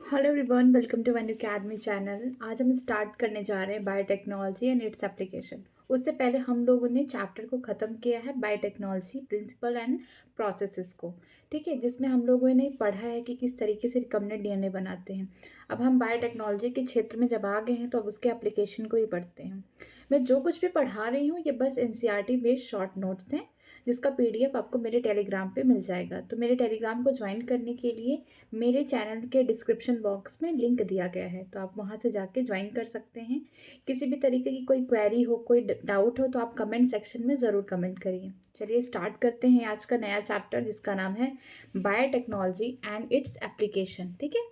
Hello everyone, welcome to one academy channel. आज हम start करने जा रहे हैं बायोटेक्नोलॉजी एंड इट्स एप्लीकेशन। उससे पहले हम लोगों ने चैप्टर को ख़त्म किया है बायोटेक्नोलॉजी प्रिंसिपल एंड प्रोसेसेस को। ठीक है, जिसमें हम लोगों ने पढ़ा है कि किस तरीके से रिकम्बिनेंट डीएनए बनाते हैं। अब हम बायोटेक्नोलॉजी के क्षेत्र में जब आ गए हैं तो अब उसके एप्लीकेशन को ही पढ़ते हैं। मैं जो कुछ भी पढ़ा रही हूँ ये बस एनसीईआरटी बेस्ड शॉर्ट नोट्स हैं, जिसका पीडीएफ आपको मेरे टेलीग्राम पे मिल जाएगा। तो मेरे टेलीग्राम को ज्वाइन करने के लिए मेरे चैनल के डिस्क्रिप्शन बॉक्स में लिंक दिया गया है, तो आप वहां से जाके ज्वाइन कर सकते हैं। किसी भी तरीके की कोई क्वेरी हो, कोई डाउट हो तो आप कमेंट सेक्शन में ज़रूर कमेंट करिए। चलिए स्टार्ट करते हैं आज का नया चैप्टर, जिसका नाम है बायोटेक्नोलॉजी एंड इट्स एप्लीकेशन। ठीक है,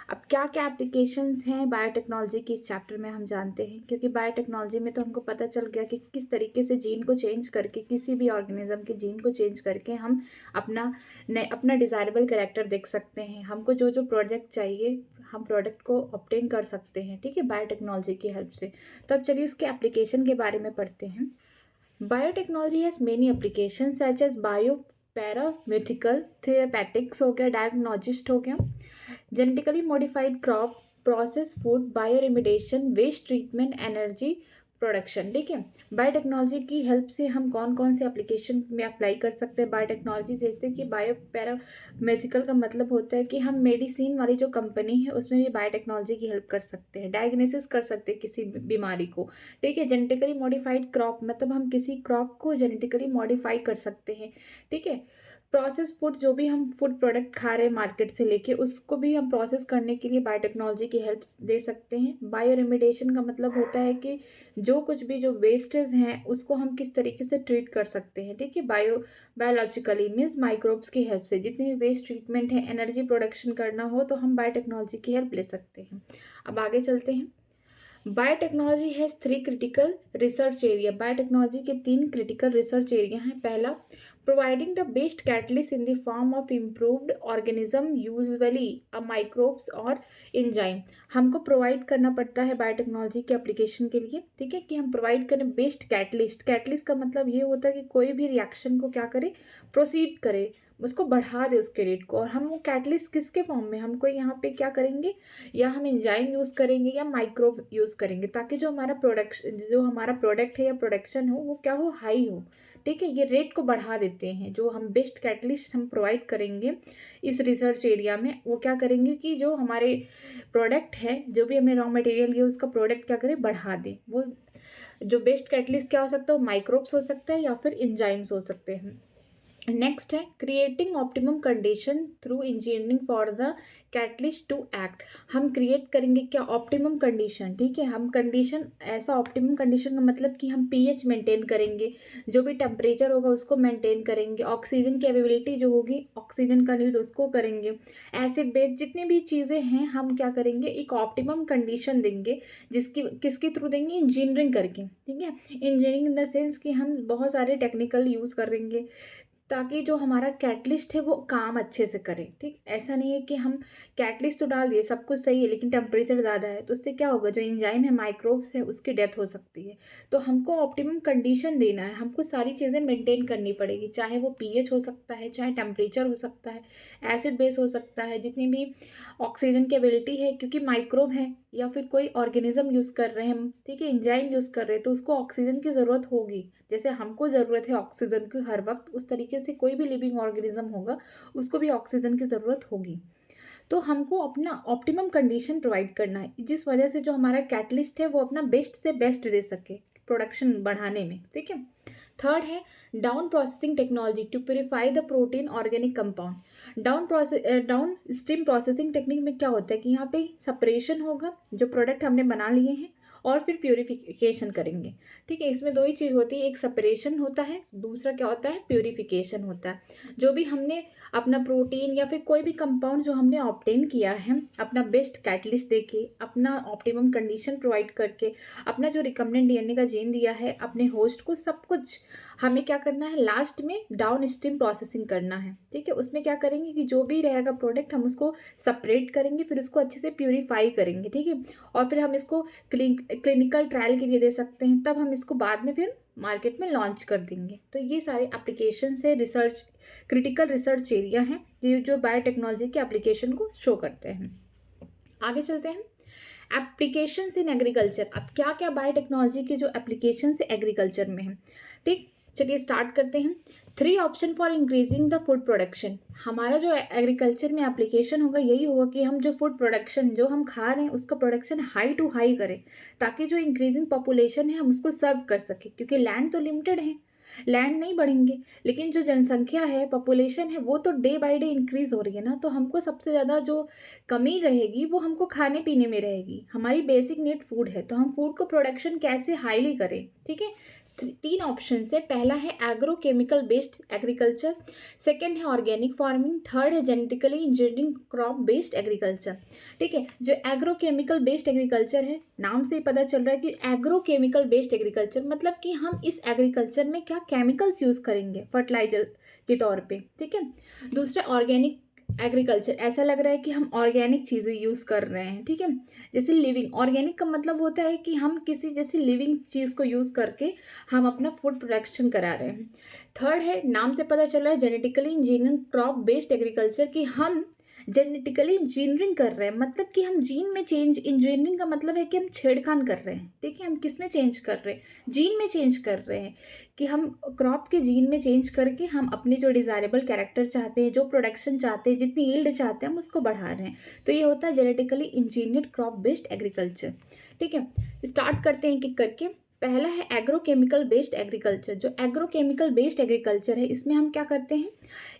अब क्या क्या एप्लीकेशंस हैं बायोटेक्नोलॉजी के इस चैप्टर में हम जानते हैं, क्योंकि बायोटेक्नोलॉजी में तो हमको पता चल गया कि किस तरीके से जीन को चेंज करके, किसी भी ऑर्गेनिज्म के जीन को चेंज करके हम अपना डिज़ायरेबल कैरेक्टर देख सकते हैं। हमको जो जो प्रोडक्ट चाहिए हम प्रोडक्ट को ऑब्टेन कर सकते हैं, ठीक है, बायोटेक्नोलॉजी की हेल्प से। तो अब चलिए इसके एप्लीकेशन के बारे में पढ़ते हैं। Biotechnology has many application such as bio paramedical, therapeutics हो गया, डायग्नोस्टिस्ट हो गया, genetically modified crop, process food, bioremediation, waste treatment, energy production. ठीक है, बायोटेक्नोलॉजी की हेल्प से हम कौन कौन से एप्लीकेशन में अप्लाई कर सकते हैं बायोटेक्नोलॉजी, जैसे कि बायो पैरामेडिकल का मतलब होता है कि हम मेडिसिन वाली जो कंपनी है उसमें भी बायोटेक्नोलॉजी की हेल्प कर सकते हैं, डायग्नोसिस कर सकते हैं किसी बीमारी को। ठीक है, जेनेटिकली मॉडिफाइड क्रॉप मतलब हम किसी क्रॉप को जेनेटिकली मॉडिफाई कर सकते हैं। ठीक है, प्रोसेस फूड, जो भी हम फूड प्रोडक्ट खा रहे हैं मार्केट से लेके, उसको भी हम प्रोसेस करने के लिए बायोटेक्नोलॉजी की हेल्प दे सकते हैं। बायो रेमिडेशन का मतलब होता है कि जो कुछ भी जो वेस्टेज हैं उसको हम किस तरीके से ट्रीट कर सकते हैं। ठीक है, बायोलॉजिकली मीन्स माइक्रोब्स की हेल्प से जितनी भी वेस्ट ट्रीटमेंट है, एनर्जी प्रोडक्शन करना हो तो हम बायोटेक्नोलॉजी की हेल्प ले सकते हैं। अब आगे चलते हैं। Biotechnology has three critical research area. Biotechnology के तीन क्रिटिकल रिसर्च एरिया हैं। पहला, providing the best catalyst in the form of improved organism usually a microbes और एंजाइम। हमको प्रोवाइड करना पड़ता है बायोटेक्नोलॉजी के एप्लीकेशन के लिए। ठीक है, कि हम प्रोवाइड करें बेस्ट कैटलिस्ट। कैटलिस्ट का मतलब ये होता है कि कोई भी रिएक्शन को क्या करे, प्रोसीड करे, उसको बढ़ा दे उसके रेट को। और हम वो कैटलिस्ट किसके फॉर्म में, हमको यहाँ पे क्या करेंगे, या हम एंजाइम यूज़ करेंगे या माइक्रोब यूज़ करेंगे, ताकि जो हमारा प्रोडक्ट है या प्रोडक्शन हो वो क्या हो, हाई हो। ठीक है, ये रेट को बढ़ा देते हैं। जो हम बेस्ट कैटलिस्ट हम प्रोवाइड करेंगे इस रिसर्च एरिया में, वो क्या करेंगे कि जो हमारे प्रोडक्ट है, जो भी हमने रॉ मटेरियल लिया उसका प्रोडक्ट क्या करें, बढ़ा दे। वो जो बेस्ट कैटलिस्ट क्या हो सकता है, वो माइक्रोब्स हो सकता है या फिर एंजाइम्स हो सकते हैं। नेक्स्ट है creating optimum condition through engineering for the catalyst to act. हम क्रिएट करेंगे क्या, ऑप्टिमम कंडीशन। ठीक है, हम कंडीशन ऐसा, ऑप्टिमम कंडीशन का मतलब कि हम पीएच मेंटेन करेंगे, जो भी टेम्परेचर होगा उसको मेंटेन करेंगे, ऑक्सीजन की अवेलेबिलिटी जो होगी, ऑक्सीजन का नीड उसको करेंगे, एसिड बेस जितनी भी चीज़ें हैं हम क्या करेंगे, एक ऑप्टिमम कंडीशन देंगे। जिसकी किसके थ्रू देंगे, इंजीनियरिंग करके। ठीक है, इंजीनियरिंग इन द सेंस कि हम बहुत सारे टेक्निकल यूज़ करेंगे ताकि जो हमारा कैटलिस्ट है वो काम अच्छे से करे। ठीक, ऐसा नहीं है कि हम कैटलिस्ट तो डाल दिए, सब कुछ सही है, लेकिन टेम्परेचर ज़्यादा है तो उससे क्या होगा, जो एंजाइम है, माइक्रोब्स है, उसकी डेथ हो सकती है। तो हमको ऑप्टिमम कंडीशन देना है, हमको सारी चीज़ें मेंटेन करनी पड़ेगी, चाहे वो पीएच हो सकता है, चाहे टेम्परेचर हो सकता है, एसिड बेस हो सकता है, जितनी भी ऑक्सीजन की एबिलिटी है, क्योंकि माइक्रोब है या फिर कोई ऑर्गेनिज्म यूज़ कर रहे हैं हम। ठीक है, एंजाइम यूज़ कर रहे हैं तो उसको ऑक्सीजन की ज़रूरत होगी। जैसे हमको ज़रूरत है ऑक्सीजन की हर वक्त, उस तरीके से कोई भी लिविंग ऑर्गेनिज्म होगा उसको भी ऑक्सीजन की ज़रूरत होगी। तो हमको अपना ऑप्टिमम कंडीशन प्रोवाइड करना है, जिस वजह से जो हमारा कैटलिस्ट है वो अपना बेस्ट से बेस्ट दे सके प्रोडक्शन बढ़ाने में। ठीक है, थर्ड है down processing technology to purify the protein organic compound. Downstream processing technique में क्या होता है कि यहाँ पे सेपरेशन होगा, जो प्रोडक्ट हमने बना लिए हैं, और फिर प्यूरिफिकेशन करेंगे। ठीक है, इसमें दो ही चीज़ होती है, एक सेपरेशन होता है, दूसरा क्या होता है, प्यूरिफिकेशन होता है। जो भी हमने अपना प्रोटीन या फिर कोई भी कंपाउंड जो हमने ऑब्टेन किया है, अपना बेस्ट कैटलिस्ट देके, अपना ऑप्टिमम कंडीशन प्रोवाइड करके, अपना जो रिकम्बिनेंट डीएनए का जीन दिया है अपने होस्ट को, सब कुछ हमें क्या करना है, लास्ट में डाउन स्ट्रीम प्रोसेसिंग करना है। ठीक है, उसमें क्या करेंगे कि जो भी रहेगा प्रोडक्ट हम उसको सेपरेट करेंगे, फिर उसको अच्छे से प्यूरीफाई करेंगे। ठीक है, और फिर हम इसको क्लिनिकल ट्रायल के लिए दे सकते हैं, तब हम इसको बाद में फिर मार्केट में लॉन्च कर देंगे। तो ये सारे एप्लीकेशन से रिसर्च, क्रिटिकल रिसर्च एरिया हैं ये जो बायोटेक्नोलॉजी के एप्लीकेशन को शो करते हैं। आगे चलते हैं, एप्लीकेशंस इन एग्रीकल्चर। अब क्या क्या बायोटेक्नोलॉजी के जो एप्लीकेशंस एग्रीकल्चर में हैं, ठीक। चलिए स्टार्ट करते हैं। 3 option for increasing the food production. हमारा जो एग्रीकल्चर में एप्लीकेशन होगा यही होगा कि हम जो फूड प्रोडक्शन जो हम खा रहे हैं उसका प्रोडक्शन हाई टू हाई करें, ताकि जो इंक्रीजिंग पॉपुलेशन है हम उसको सर्व कर सकें, क्योंकि लैंड तो लिमिटेड है, लैंड नहीं बढ़ेंगे, लेकिन जो जनसंख्या है, पॉपुलेशन है, वो तो डे बाय डे इंक्रीज हो रही है ना। तो हमको सबसे ज़्यादा जो कमी रहेगी वो हमको खाने पीने में रहेगी। हमारी बेसिक नीड फूड है, तो हम फूड को प्रोडक्शन कैसे हाईली करें, ठीक है। 3 ऑप्शन है। पहला है agro chemical based agriculture, second है ऑर्गेनिक फार्मिंग, थर्ड है genetically engineering crop based agriculture, ठीक है। जो एग्रो केमिकल बेस्ड एग्रीकल्चर है, नाम से ही पता चल रहा है कि एग्रो केमिकल बेस्ड एग्रीकल्चर मतलब कि हम इस एग्रीकल्चर में क्या केमिकल्स यूज़ करेंगे फर्टिलाइजर के तौर पे, ठीक है। दूसरा ऑर्गेनिक एग्रीकल्चर, ऐसा लग रहा है कि हम ऑर्गेनिक चीज़ें यूज़ कर रहे हैं, ठीक है। जैसे लिविंग, ऑर्गेनिक का मतलब होता है कि हम किसी जैसे लिविंग चीज़ को यूज़ करके हम अपना फूड प्रोडक्शन करा रहे हैं। थर्ड है, नाम से पता चल रहा है genetically engineering crop based agriculture, कि हम जेनेटिकली इंजीनियरिंग कर रहे हैं, मतलब कि हम जीन में चेंज, इंजीनियरिंग का मतलब है कि हम छेड़खान कर रहे हैं, ठीक है। हम किस में चेंज कर रहे हैं, जीन में चेंज कर रहे हैं, कि हम क्रॉप के जीन में चेंज करके हम अपने जो डिज़ायरेबल कैरेक्टर चाहते हैं, जो प्रोडक्शन चाहते हैं, जितनी यील्ड चाहते हैं, हम उसको बढ़ा रहे हैं। तो ये होता है genetically engineered crop based agriculture, ठीक है। स्टार्ट करते हैं एक करके। पहला है एग्रोकेमिकल बेस्ड एग्रीकल्चर। जो एग्रोकेमिकल बेस्ड एग्रीकल्चर है, इसमें हम क्या करते हैं,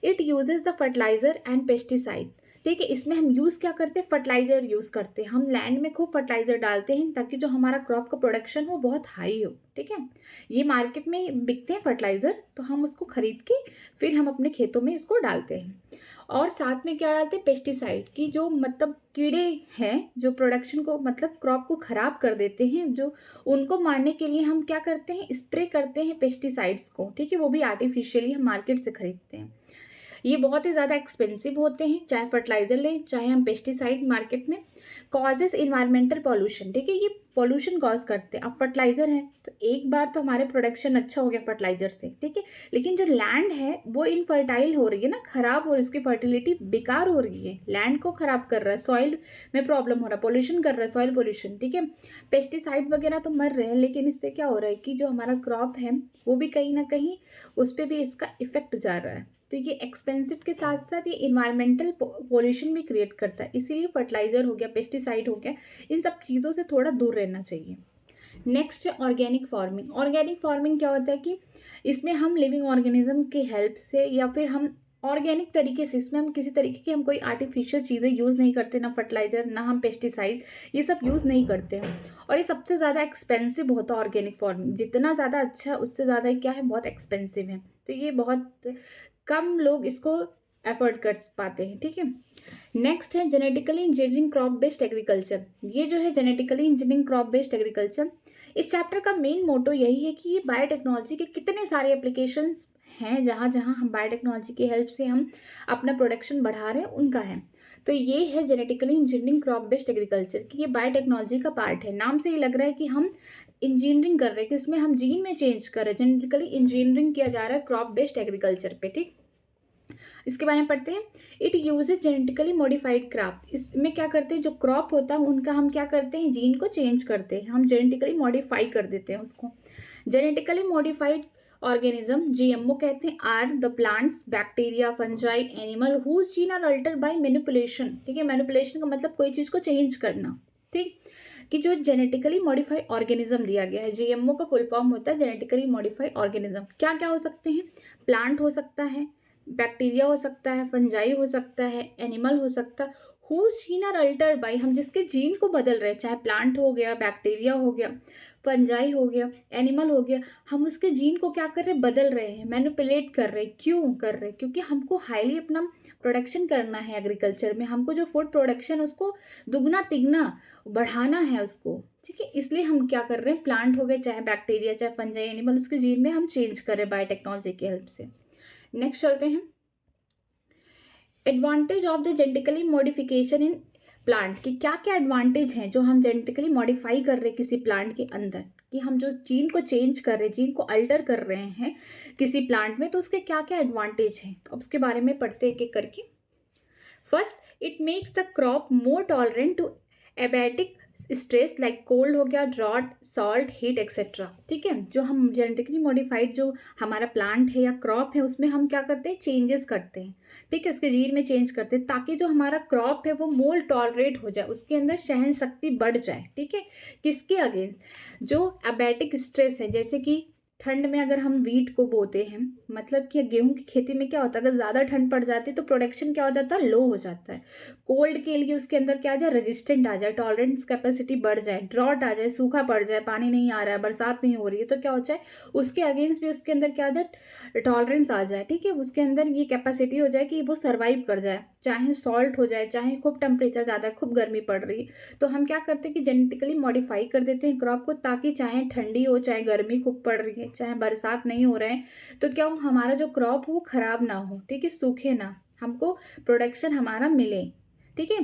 it uses the fertiliser and pesticide, ठीक है। इसमें हम यूज़ क्या करते हैं, फर्टिलाइज़र यूज़ करते हैं। हम लैंड में खूब फर्टिलाइज़र डालते हैं ताकि जो हमारा क्रॉप का प्रोडक्शन हो बहुत हाई हो, ठीक है। ये मार्केट में बिकते हैं फर्टिलाइज़र, तो हम उसको खरीद के फिर हम अपने खेतों में इसको डालते हैं। और साथ में क्या डालते हैं, पेस्टिसाइड, की जो मतलब कीड़े हैं जो प्रोडक्शन को मतलब क्रॉप को ख़राब कर देते हैं, जो उनको मारने के लिए हम क्या करते हैं, स्प्रे करते हैं पेस्टिसाइड्स को, ठीक है। वो भी आर्टिफिशियली हम मार्केट से खरीदते हैं। ये बहुत ही ज़्यादा एक्सपेंसिव होते हैं, चाहे फर्टिलाइज़र लें चाहे हम पेस्टिसाइड मार्केट में। कॉजेस इन्वायरमेंटल पॉल्यूशन, ठीक है, ये पॉल्यूशन कॉज करते हैं। अब फर्टिलाइज़र है तो एक बार तो हमारे प्रोडक्शन अच्छा हो गया फर्टिलाइज़र से, ठीक है, लेकिन जो लैंड है वो इनफर्टाइल हो रही है ना, ख़राब हो रही है, उसकी फर्टिलिटी बेकार हो रही है, लैंड को ख़राब कर रहा है, सॉइल में प्रॉब्लम हो रहा है, पॉल्यूशन कर रहा है, सॉइल पॉल्यूशन, ठीक है। पेस्टिसाइड वगैरह तो मर रहे हैं, लेकिन इससे क्या हो रहा है कि जो हमारा क्रॉप है वो भी कहीं ना कहीं उस पर भी इसका इफेक्ट जा रहा है। तो ये एक्सपेंसिव के साथ साथ ये इन्वायरमेंटल पॉल्यूशन भी क्रिएट करता है, इसीलिए फर्टिलाइज़र हो गया, पेस्टिसाइड हो गया, इन सब चीज़ों से थोड़ा दूर रहना चाहिए। नेक्स्ट है ऑर्गेनिक फार्मिंग। ऑर्गेनिक फार्मिंग क्या होता है कि इसमें हम लिविंग ऑर्गेनिज्म के हेल्प से या फिर हम ऑर्गेनिक तरीके से, इसमें हम किसी तरीके की हम कोई आर्टिफिशियल चीज़ें यूज़ नहीं करते, ना फर्टिलाइज़र ना हम पेस्टिसाइड, ये सब यूज़ नहीं करते हैं। और ये सबसे ज़्यादा एक्सपेंसिव होता है ऑर्गेनिक फार्मिंग, जितना ज़्यादा अच्छा उससे ज़्यादा क्या है, बहुत एक्सपेंसिव है। तो ये बहुत कम लोग इसको एफोर्ड कर पाते हैं, ठीक है। नेक्स्ट है genetically engineering crop based agriculture. ये जो है genetically engineering crop based agriculture, इस चैप्टर का मेन मोटो यही है कि ये बायोटेक्नोलॉजी के कितने सारे एप्लीकेशंस हैं जहाँ जहाँ हम बायोटेक्नोलॉजी की हेल्प से हम अपना प्रोडक्शन बढ़ा रहे हैं, उनका है। तो ये है genetically engineering crop based agriculture, कि ये बायोटेक्नोलॉजी का पार्ट है। नाम से ही लग रहा है कि हम इंजीनियरिंग कर रहे हैं, कि इसमें हम जीन में चेंज कर रहे हैं, जेनेटिकली इंजीनियरिंग किया जा रहा है क्रॉप बेस्ड एग्रीकल्चर पे, ठीक। इसके बारे में पढ़ते हैं। It uses genetically modified crop, इसमें क्या करते हैं, जो क्रॉप होता है उनका हम क्या करते हैं, जीन को चेंज करते हैं, हम जेनेटिकली मॉडिफाई कर देते हैं उसको। जेनेटिकली मॉडिफाइड ऑर्गेनिज्म, जीएमओ कहते हैं, are the plants, bacteria, fungi, animal whose gene are altered by manipulation, ठीक है। मैनिपुलेशन का मतलब कोई चीज़ को चेंज करना, ठीक। कि जो जेनेटिकली मॉडिफाइड ऑर्गेनिज्म दिया गया है, जीएमओ का फुल फॉर्म होता है जेनेटिकली मॉडिफाइड ऑर्गेनिज्म। क्या क्या हो सकते हैं, प्लांट हो सकता है, बैक्टीरिया हो सकता है, फंजाई हो सकता है, एनिमल हो सकता है, who gene are altered by, हम जिसके जीन को बदल रहे हैं, चाहे प्लांट हो गया, बैक्टीरिया हो गया, फंजाई हो गया, एनिमल हो गया, हम उसके जीन को क्या कर रहे हैं, बदल रहे हैं, मैनिपुलेट कर रहे हैं। क्यों कर रहे हैं, क्योंकि हमको हाईली अपना प्रोडक्शन करना है एग्रीकल्चर में, हमको जो फूड प्रोडक्शन उसको दुगना तिगना बढ़ाना है उसको, ठीक है। इसलिए हम क्या कर रहे हैं, प्लांट हो गए, चाहे बैक्टीरिया, चाहे फंजाई, एनिमल, उसके जीन में हम चेंज कर रहे हैं बायोटेक्नोलॉजी की हेल्प से। नेक्स्ट चलते हैं, advantage of the genetically modification in plant, की क्या क्या एडवांटेज हैं जो हम जेनेटिकली मॉडिफाई कर रहे हैं किसी प्लांट के अंदर, कि हम जो जीन को चेंज कर रहे हैं, जीन को अल्टर कर रहे हैं किसी प्लांट में, तो उसके क्या क्या एडवांटेज हैं, अब उसके बारे में पढ़ते एक एक करके। First, it makes the crop more tolerant to abiotic stress like cold हो गया, ड्रॉट, सॉल्ट, हीट एक्सेट्रा, ठीक है। जो हम जेनेटिकली मॉडिफाइड जो हमारा प्लांट है या क्रॉप है उसमें हम क्या करते हैं, चेंजेस करते हैं, ठीक है, उसके जीन में चेंज करते हैं ताकि जो हमारा क्रॉप है वो मोल टॉलरेट हो जाए, उसके अंदर सहन शक्ति बढ़ जाए, ठीक है। किसके अगेंस्ट, जो एबैटिक स्ट्रेस है, जैसे कि ठंड में अगर हम वीट को बोते हैं, मतलब कि गेहूं की खेती में क्या होता है, अगर ज़्यादा ठंड पड़ जाती है तो प्रोडक्शन क्या हो जाता है, लो हो जाता है। कोल्ड के लिए उसके अंदर क्या आ जाए, रेजिस्टेंट आ जाए, टॉलरेंस कैपेसिटी बढ़ जाए, ड्रॉट आ जाए, सूखा पड़ जाए, पानी नहीं आ रहा है, बरसात नहीं हो रही है, तो क्या हो जाए, उसके अगेंस्ट भी उसके अंदर क्या आ जाए, टॉलरेंस आ जाए, ठीक है, उसके अंदर ये कैपेसिटी हो जाए कि वो सर्वाइव कर जाए, चाहे सॉल्ट हो जाए, चाहे खूब टेम्परेचर ज़्यादा है, खूब गर्मी पड़ रही है, तो हम क्या करते हैं कि जेनेटिकली मॉडिफाई कर देते हैं क्रॉप को, ताकि चाहे ठंडी हो, चाहे गर्मी खूब पड़ रही है, चाहे बरसात नहीं हो रहे हैं, तो क्या हो, हमारा जो क्रॉप हो वो खराब ना हो, ठीक है, सूखे ना, हमको प्रोडक्शन हमारा मिले, ठीक है।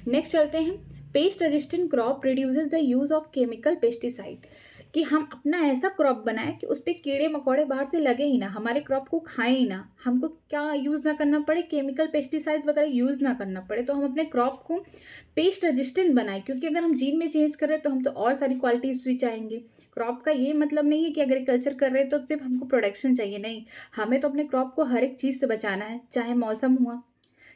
नेक्स्ट चलते हैं, pest resistant crop reduces the use of chemical pesticide, कि हम अपना ऐसा क्रॉप बनाएं कि उस पर कीड़े मकोड़े बाहर से लगे ही ना, हमारे क्रॉप को खाएं ही ना, हमको क्या यूज़ ना करना पड़े, केमिकल पेस्टिसाइड वगैरह यूज़ ना करना पड़े, तो हम अपने क्रॉप को पेस्ट रेजिस्टेंट बनाएं, क्योंकि अगर हम जीन में चेंज कर रहे हैं तो हम तो और सारी क्वालिटीज भी चाहेंगे। क्रॉप का ये मतलब नहीं है कि एग्रीकल्चर कर रहे हैं तो सिर्फ हमको प्रोडक्शन चाहिए, नहीं, हमें तो अपने क्रॉप को हर एक चीज़ से बचाना है, चाहे मौसम हुआ,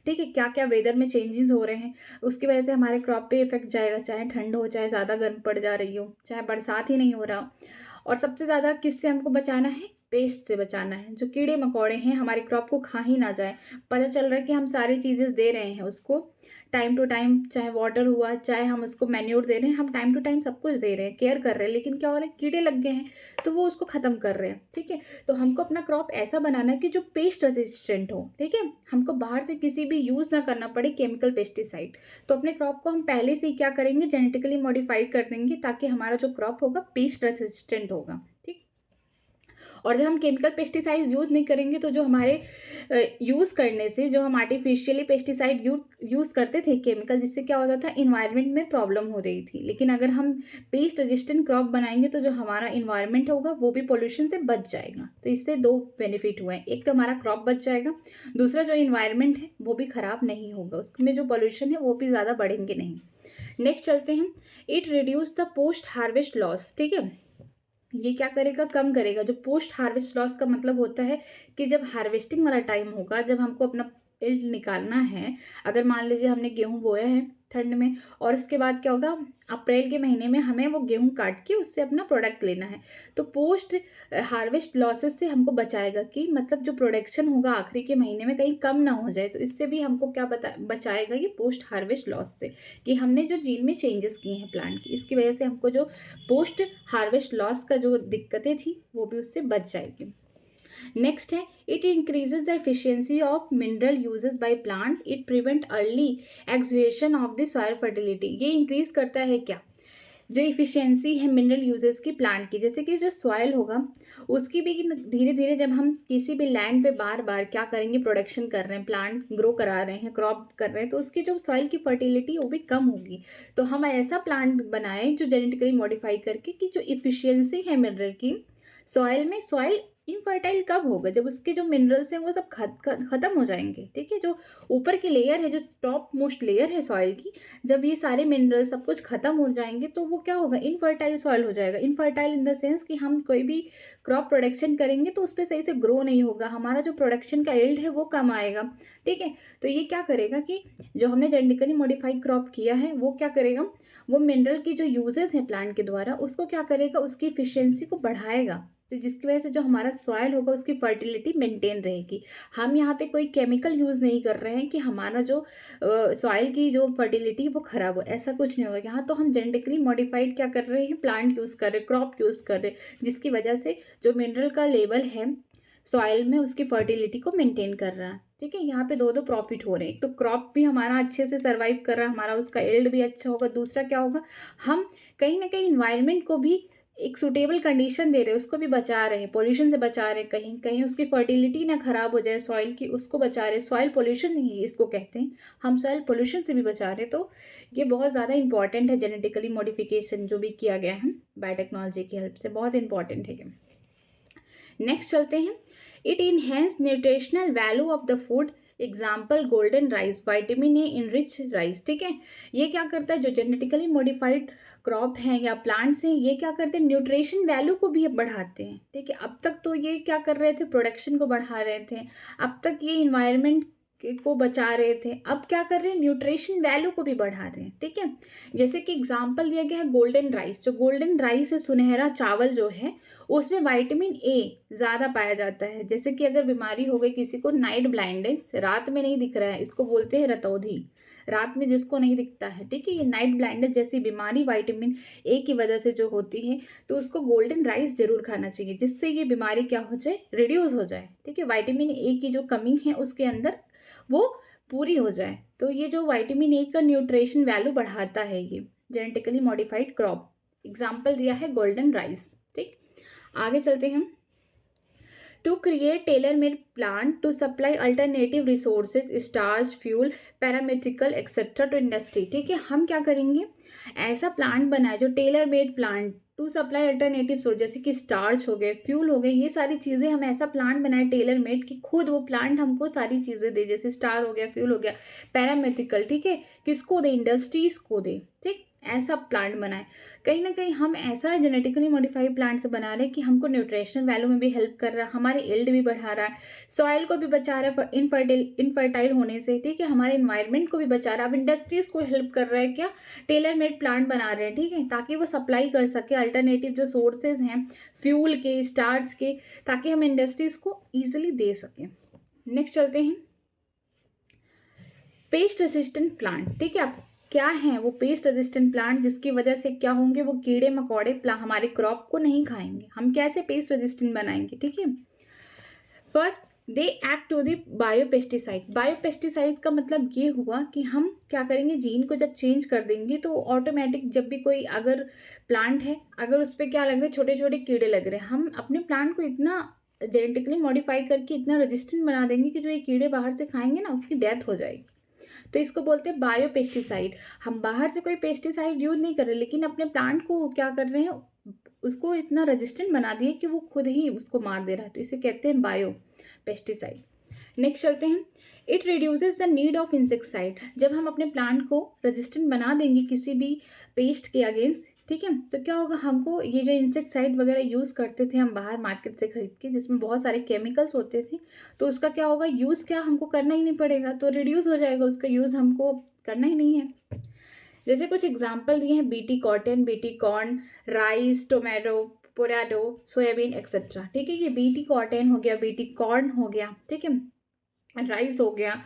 ठीक है, क्या क्या वेदर में चेंजेस हो रहे हैं उसकी वजह से हमारे क्रॉप पे इफेक्ट जाएगा, चाहे ठंड हो, चाहे ज़्यादा गर्म पड़ जा रही हो, चाहे बरसात ही नहीं हो रहा हो। और सबसे ज़्यादा किससे हमको बचाना है, पेस्ट से बचाना है, जो कीड़े मकोड़े हैं हमारे क्रॉप को खा ही ना जाए। पता चल रहा है कि हम सारी चीज़ें दे रहे हैं उसको टाइम टू टाइम, चाहे वाटर हुआ, चाहे हम उसको मैन्योर दे रहे हैं, हम टाइम टू टाइम सब कुछ दे रहे हैं, केयर कर रहे हैं, लेकिन क्या हो रहा है, कीड़े लग गए हैं तो वो उसको ख़त्म कर रहे हैं, ठीक है। तो हमको अपना क्रॉप ऐसा बनाना है कि जो पेस्ट रेजिस्टेंट हो, ठीक है, हमको बाहर से किसी भी यूज़ ना करना पड़े केमिकल पेस्टिसाइड। तो अपने क्रॉप को हम पहले से ही क्या करेंगे, जेनेटिकली मॉडिफाई कर देंगे, ताकि हमारा जो क्रॉप होगा पेस्ट रेजिस्टेंट होगा, ठीक। और जब हम केमिकल पेस्टिसाइड यूज़ नहीं करेंगे तो जो हमारे यूज़ करने से, जो हम आर्टिफिशियली पेस्टिसाइड यूज़ करते थे केमिकल, जिससे क्या होता था, इन्वायरमेंट में प्रॉब्लम हो रही थी। लेकिन अगर हम पेस्ट रेजिस्टेंट क्रॉप बनाएंगे तो जो हमारा इन्वायरमेंट होगा वो भी पोल्यूशन से बच जाएगा। तो इससे दो बेनिफिट हुए हैं, एक तो हमारा क्रॉप बच जाएगा, दूसरा जो इन्वायरमेंट है वो भी ख़राब नहीं होगा, उसमें जो पोल्यूशन है वो भी ज़्यादा बढ़ेंगे नहीं। नेक्स्ट चलते हैं, it reduce the post harvest loss, ठीक है। ये क्या करेगा, कम करेगा। जो पोस्ट हार्वेस्ट लॉस का मतलब होता है कि जब हार्वेस्टिंग वाला टाइम होगा, जब हमको अपना यील्ड निकालना है, अगर मान लीजिए हमने गेहूं बोया है ठंड में, और उसके बाद क्या होगा, अप्रैल के महीने में हमें वो गेहूं काट के उससे अपना प्रोडक्ट लेना है, तो पोस्ट हार्वेस्ट लॉसेस से हमको बचाएगा, कि मतलब जो प्रोडक्शन होगा आखिरी के महीने में कहीं कम ना हो जाए, तो इससे भी हमको क्या बचाएगा ये पोस्ट हार्वेस्ट लॉस से, कि हमने जो जीन में चेंजेस किए हैं प्लांट की, इसकी वजह से हमको जो पोस्ट हार्वेस्ट लॉस का जो दिक्कतें थी वो भी उससे बच जाएगी। नेक्स्ट है, it increases the efficiency of mineral usages by plant, it prevent early exhaustion of the soil fertility. ये इंक्रीज करता है क्या, जो इफिशियंसी है मिनरल यूजेस की प्लांट की, जैसे कि जो सॉइल होगा उसकी भी धीरे धीरे, जब हम किसी भी लैंड पे बार बार क्या करेंगे, प्रोडक्शन कर रहे हैं, प्लांट ग्रो करा रहे हैं, क्रॉप कर रहे हैं, तो उसकी जो सॉइल की फर्टिलिटी वो भी कम होगी। तो हम ऐसा प्लांट बनाएं जो जेनेटिकली मॉडिफाई करके, कि जो इफिशियंसी है मिनरल की सॉइल में, सॉइल इनफर्टाइल कब होगा, जब उसके जो मिनरल्स हैं वो सब खत्म हो जाएंगे, ठीक है। जो ऊपर की लेयर है, जो टॉप मोस्ट लेयर है सॉइल की, जब ये सारे मिनरल सब कुछ खत्म हो जाएंगे तो वो क्या होगा, इनफर्टाइल सॉइल हो जाएगा। इनफर्टाइल इन द सेंस कि हम कोई भी क्रॉप प्रोडक्शन करेंगे तो उस पर सही से ग्रो नहीं होगा, हमारा जो प्रोडक्शन का यील्ड है वो कम आएगा, ठीक है। तो ये क्या करेगा कि जो हमने जेनेटिकली मॉडिफाइड क्रॉप किया है वो क्या करेगा, वो मिनरल की जो यूजेस है प्लांट के द्वारा उसको क्या करेगा, उसकी इफिशियंसी को बढ़ाएगा, तो जिसकी वजह से जो हमारा सॉइल होगा उसकी फर्टिलिटी मेंटेन रहेगी। हम यहाँ पे कोई केमिकल यूज़ नहीं कर रहे हैं कि हमारा जो सॉइल की जो फर्टिलिटी वो खराब हो, ऐसा कुछ नहीं होगा। यहाँ तो हम जेनेटिकली मॉडिफाइड क्या कर रहे हैं, प्लांट यूज़ कर रहे हैं, क्रॉप यूज़ कर रहे हैं, जिसकी वजह से जो मिनरल का लेवल है सॉइल में उसकी फर्टिलिटी को मेंटेन कर रहा है, ठीक है। यहाँ पे दो दो प्रॉफिट हो रहे हैं, एक तो क्रॉप भी हमारा अच्छे से सर्वाइव कर रहा है, हमारा उसका यील्ड भी अच्छा होगा, दूसरा क्या होगा, हम कहीं ना कहीं इन्वायरमेंट को भी एक सुटेबल कंडीशन दे रहे हैं, उसको भी बचा रहे हैं, पोल्यूशन से बचा रहे हैं, कहीं कहीं उसकी फर्टिलिटी ना खराब हो जाए सॉइल की, उसको बचा रहे हैं। सॉइल पोल्यूशन नहीं है इसको कहते हैं, हम सॉइल पोल्यूशन से भी बचा रहे हैं। तो ये बहुत ज़्यादा इंपॉर्टेंट है, जेनेटिकली मॉडिफिकेशन जो भी किया गया है बायोटेक्नोलॉजी की हेल्प से, बहुत इंपॉर्टेंट है ये। नेक्स्ट चलते हैं, it enhance nutritional value of the food, example golden rice, vitamin A enrich rice, ठीक है। ये क्या करता है, जो जेनेटिकली मॉडिफाइड क्रॉप हैं या प्लांट्स हैं, ये क्या करते हैं, न्यूट्रिशन वैल्यू को भी बढ़ाते हैं, ठीक है। अब तक तो ये क्या कर रहे थे, प्रोडक्शन को बढ़ा रहे थे, अब तक ये इन्वायरमेंट को बचा रहे थे, अब क्या कर रहे हैं, न्यूट्रिशन वैल्यू को भी बढ़ा रहे हैं, ठीक है। जैसे कि एग्जांपल दिया गया है गोल्डन राइस, जो गोल्डन राइस है, सुनहरा चावल जो है, उसमें विटामिन ए ज़्यादा पाया जाता है। जैसे कि अगर बीमारी हो गई किसी को, नाइट ब्लाइंडनेस, रात में नहीं दिख रहा है, इसको बोलते हैं रतौंधी, रात में जिसको नहीं दिखता है, ठीक है, ये नाइट ब्लाइंडनेस जैसी बीमारी विटामिन ए की वजह से जो होती है, तो उसको गोल्डन राइस जरूर खाना चाहिए, जिससे ये बीमारी क्या हो जाए, रिड्यूस हो जाए, ठीक है। विटामिन ए की जो कमी है उसके अंदर वो पूरी हो जाए। तो ये जो विटामिन ए का न्यूट्रिशन वैल्यू बढ़ाता है ये जेनेटिकली मॉडिफाइड क्रॉप। एग्जाम्पल दिया है गोल्डन राइस, ठीक। आगे चलते हैं। To create tailor made plant to supply alternative resources, starch, fuel, pharmaceutical etcetera to industry, ठीक है। हम क्या करेंगे, ऐसा प्लांट बनाए जो tailor made plant to supply alternative source, जैसे कि स्टार्च हो गए, फ्यूल हो गए, ये सारी चीज़ें हम ऐसा प्लांट बनाए टेलर मेड कि खुद वो प्लांट हमको सारी चीज़ें दे, जैसे स्टार हो गया, फ्यूल हो गया, पैरामेथिकल, ठीक है, किसको दे, इंडस्ट्रीज को दे, ठीक। ऐसा प्लांट बनाए। कहीं ना कहीं हम ऐसा जेनेटिकली मॉडिफाइड प्लांट से बना रहे हैं कि हमको न्यूट्रिशनल वैल्यू में भी हेल्प कर रहा है, हमारे यील्ड भी बढ़ा रहा है, सॉइल को भी बचा रहा है इनफर्टाइल होने से, ठीक है, हमारे इन्वायरमेंट को भी बचा रहा है। अब इंडस्ट्रीज को हेल्प कर रहा है क्या, टेलर मेड प्लांट बना रहे हैं, ठीक है, ताकि वो सप्लाई कर सके अल्टरनेटिव जो सोर्सेज हैं फ्यूल के, स्टार्च के, ताकि हम इंडस्ट्रीज को ईजिली दे सकें। नेक्स्ट चलते हैं, पेस्ट रेसिस्टेंट प्लांट, ठीक है। अब क्या है वो पेस्ट रेजिस्टेंट प्लांट, जिसकी वजह से क्या होंगे, वो कीड़े मकोड़े हमारे क्रॉप को नहीं खाएंगे। हम कैसे पेस्ट रेजिस्टेंट बनाएंगे, ठीक है। First they act to the biopesticide. Biopesticide का मतलब ये हुआ कि हम क्या करेंगे, जीन को जब चेंज कर देंगे तो ऑटोमेटिक जब भी कोई अगर प्लांट है, अगर उस पर क्या लग रहे हैं, छोटे छोटे कीड़े लग रहे हैं, हम अपने प्लांट को इतना जेनेटिकली मॉडिफाई करके इतना रेजिस्टेंट बना देंगे कि जो ये कीड़े बाहर से खाएंगे ना, उसकी डेथ हो जाएगी। तो इसको बोलते हैं बायोपेस्टिसाइड। हम बाहर से कोई पेस्टिसाइड यूज नहीं कर रहे, लेकिन अपने प्लांट को क्या कर रहे हैं, उसको इतना रेजिस्टेंट बना दिए कि वो खुद ही उसको मार दे रहा है, तो इसे कहते हैं बायो पेस्टिसाइड। नेक्स्ट चलते हैं, it reduces the need of insecticide. जब हम अपने प्लांट को रेजिस्टेंट बना देंगे किसी भी पेस्ट के अगेंस्ट, ठीक है, तो क्या होगा, हमको ये जो इंसेक्टिसाइड वगैरह यूज़ करते थे हम बाहर मार्केट से खरीद के, जिसमें बहुत सारे केमिकल्स होते थे, तो उसका क्या होगा, यूज़ क्या हमको करना ही नहीं पड़ेगा, तो रिड्यूस हो जाएगा, उसका यूज़ हमको करना ही नहीं है। जैसे कुछ एग्जाम्पल दिए हैं, BT cotton, BT corn, rice, tomato, potato, soybean etcetera, ठीक है। ये बीटी कॉटन हो गया, बीटी कॉर्न हो गया, ठीक है, राइस हो गया,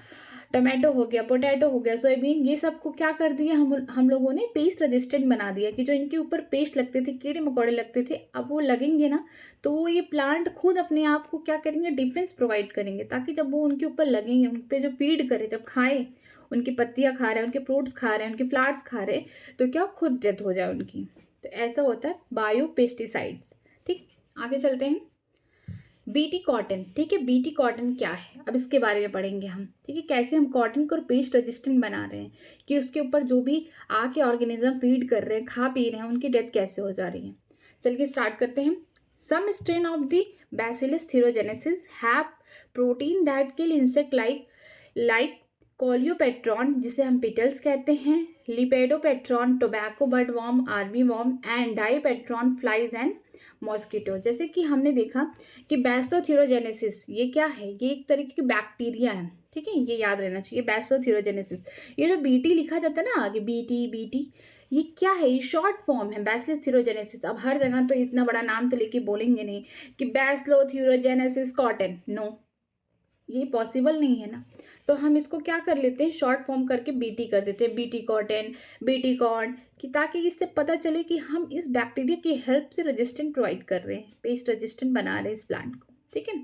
टमाटो हो गया, पोटैटो हो गया, सोयाबीन, ये सब को क्या कर दिया हम लोगों ने पेस्ट रेजिस्टेंट बना दिया, कि जो इनके ऊपर पेस्ट लगते थे, कीड़े मकोड़े लगते थे, अब वो लगेंगे ना, तो वो ये प्लांट खुद अपने आप को क्या करेंगे, डिफेंस प्रोवाइड करेंगे, ताकि जब वो उनके ऊपर लगेंगे, उन पर जो फीड करे, जब खाए, उनकी पत्तियाँ खा रहे हैं, उनके फ्रूट्स खा रहे हैं, उनके फ्लावर्स खा रहे हैं, तो क्या खुद डेथ हो जाए उनकी। तो ऐसा होता है बायो पेस्टिसाइड्स, ठीक। आगे चलते हैं, बीटी कॉटन, ठीक है। बीटी कॉटन क्या है, अब इसके बारे में पढ़ेंगे हम, ठीक है, कैसे हम कॉटन को पेस्ट रेजिस्टेंट बना रहे हैं, कि उसके ऊपर जो भी आके ऑर्गेनिज्म फीड कर रहे हैं, खा पी रहे हैं, उनकी डेथ कैसे हो जा रही है। चलिए स्टार्ट करते हैं। Some strain of the bacillus thuringiensis have protein that kill insect like coleopteran, जिसे हम पिटल्स कहते हैं, lepidopteran, tobacco budworm, army worm, and dipteran, flies and mosquito. जैसे कि हमने देखा कि बैसिलोथीरोजेनेसिस ये क्या है, ये एक तरीके की बैक्टीरिया है, ठीक है, ये याद रहना चाहिए, बैसिलोथीरोजेनेसिस। ये जो बीटी लिखा जाता है ना आगे, बीटी बीटी, ये क्या है, ये शॉर्ट फॉर्म है बैसिलोथीरोजेनेसिस। अब हर जगह तो इतना बड़ा नाम तो लेके बोलेंगे नहीं कि बैसिलोथीरोजेनेसिस कॉटन, नो, ये पॉसिबल नहीं है ना, तो हम इसको क्या कर लेते हैं, शॉर्ट फॉर्म करके बीटी कर देते हैं, बीटी कॉटन, बीटी कॉर्न, कि ताकि इससे पता चले कि हम इस बैक्टीरिया की हेल्प से रेजिस्टेंट प्रोवाइड कर रहे हैं, पेस्ट रेजिस्टेंट बना रहे हैं इस प्लांट को, ठीक है।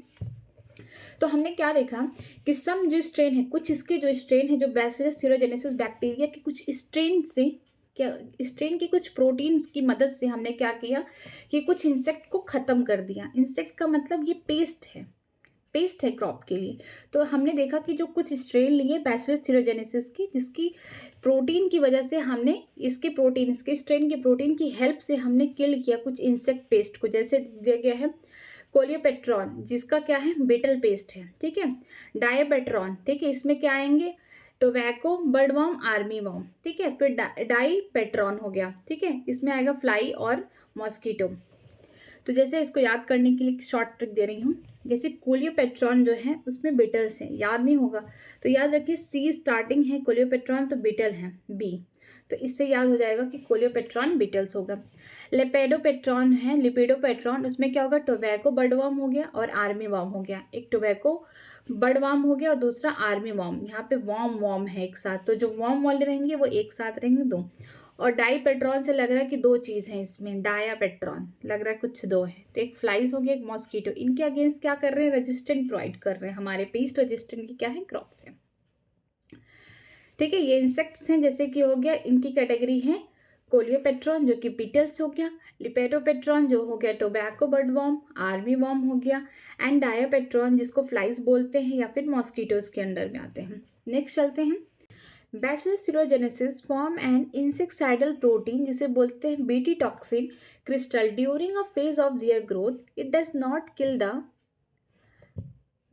तो हमने क्या देखा कि सम जो स्ट्रेन है, कुछ इसके जो स्ट्रेन है, जो बैसिलस थीरोजेनेसिस बैक्टीरिया के कुछ स्ट्रेन से, क्या स्ट्रेन की कुछ प्रोटीन की मदद से हमने क्या किया कि कुछ इंसेक्ट को ख़त्म कर दिया। इंसेक्ट का मतलब ये पेस्ट है क्रॉप के लिए। तो हमने देखा कि जो कुछ स्ट्रेन लिए बैसिलस थीरोजेनेसिस की, जिसकी प्रोटीन की वजह से हमने इसके स्ट्रेन की प्रोटीन की हेल्प से हमने किल किया कुछ इंसेक्ट पेस्ट को। जैसे दिया गया है कोलियोपेट्रॉन जिसका क्या है बीटल पेस्ट है, ठीक है। डायपेट्रॉन, ठीक है, इसमें क्या आएंगे टोबैको, बर्डवर्म, आर्मी वर्म, ठीक है। फिर डाईपेट्रॉन हो गया, ठीक है, इसमें आएगा फ्लाई और मॉस्किटो। तो जैसे इसको याद करने के लिए शॉर्ट ट्रिक दे रही हूँ, जैसे कोलियोपेट्रॉन जो है उसमें बीटल्स हैं, याद नहीं होगा तो याद रखिए सी स्टार्टिंग है कोलियोपेट्रॉन तो बीटल है बी, तो इससे याद हो जाएगा कि कोलियोपेट्रॉन बीटल्स होगा। लेपेडोपेट्रॉन है, लिपिडोपेट्रॉन, उसमें क्या होगा टोबैको बर्डवर्म हो गया और आर्मी वर्म हो गया। एक टोबैको बर्डवर्म हो गया और दूसरा आर्मी वर्म, यहाँ पे वर्म वर्म है एक साथ, तो जो वर्म वाले रहेंगे वो एक साथ रहेंगे दो। और डाईपेट्रॉन से लग रहा है कि दो चीज़ हैं इसमें, डायापेट्रॉन लग रहा है कुछ दो है, तो एक फ्लाइज हो गया एक मॉस्किटो, इनके अगेंस्ट क्या कर रहे हैं रेजिस्टेंट प्रोवाइड कर रहे हैं, हमारे पेस्ट रेजिस्टेंट की क्या है क्रॉप्स है, ठीक है। ये इंसेक्ट्स हैं, जैसे कि हो गया इनकी कैटेगरी है कोलियोपेट्रॉन जो कि बीटल्स हो गया, लिपेडोपेट्रॉन जो हो गया टोबैको बर्डवर्म, आर्मी वर्म हो गया, एंड डायापेट्रॉन जिसको फ्लाइज बोलते हैं या फिर मॉस्किटोज के अंडर में आते हैं। नेक्स्ट चलते हैं, bacillus thuringiensis form an insecticidal protein जिसे बोलते हैं BT toxin crystal during a phase of their growth, it does not kill the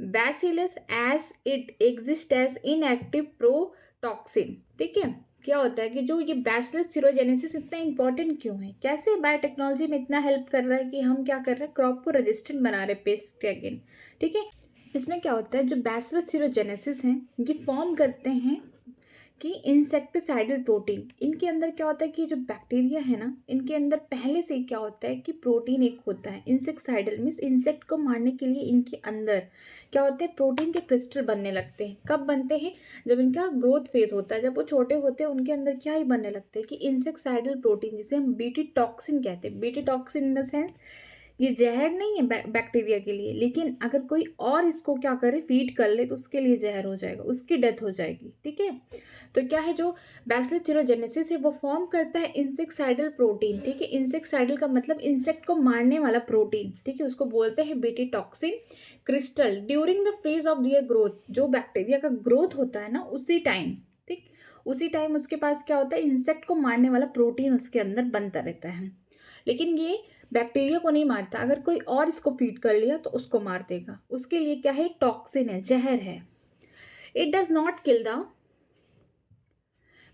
bacillus as it exist as inactive protoxin, ठीक है। क्या होता है कि जो ये बैसिलस थ्यूरोजेनेसिस इतना इंपॉर्टेंट क्यों है, कैसे बायोटेक्नोलॉजी में इतना हेल्प कर रहा है कि हम क्या कर रहे हैं क्रॉप को रेजिस्टेंट बना रहे पेस्ट के अगेन, ठीक है। इसमें क्या होता है जो बैसिलस थ्यूरोजेनेसिस हैं ये फॉर्म करते हैं कि इंसेक्टिसाइडल प्रोटीन, इनके अंदर क्या होता है कि जो बैक्टीरिया है ना इनके अंदर पहले से क्या होता है कि प्रोटीन एक होता है, इंसेक्टिसाइडल मीन्स इंसेक्ट को मारने के लिए इनके अंदर क्या होता है प्रोटीन के क्रिस्टल बनने लगते हैं। कब बनते हैं, जब इनका ग्रोथ फेज होता है, जब वो छोटे होते हैं उनके अंदर क्या ही बनने लगते हैं कि इंसेक्टिसाइडल प्रोटीन जिसे हम बीटी टॉक्सिन कहते हैं। BT toxin in the sense ये जहर नहीं है बैक्टीरिया के लिए, लेकिन अगर कोई और इसको क्या करे फीड कर ले तो उसके लिए जहर हो जाएगा, उसकी डेथ हो जाएगी, ठीक है। तो क्या है जो बैसिलस थ्यूरोजेनेसिस है वो फॉर्म करता है इंसेक्टिसाइडल प्रोटीन, ठीक है। इंसेक्टिसाइडल का मतलब इंसेक्ट को मारने वाला प्रोटीन, ठीक है, उसको बोलते हैं BT toxin crystal during the phase of their growth, जो बैक्टीरिया का ग्रोथ होता है ना उसी टाइम, ठीक, उसी टाइम उसके पास क्या होता है इंसेक्ट को मारने वाला प्रोटीन उसके अंदर बनता रहता है, लेकिन ये बैक्टीरिया को नहीं मारता, अगर कोई और इसको फीड कर लिया तो उसको मार देगा, उसके लिए क्या है टॉक्सिन है, जहर है। It does not kill the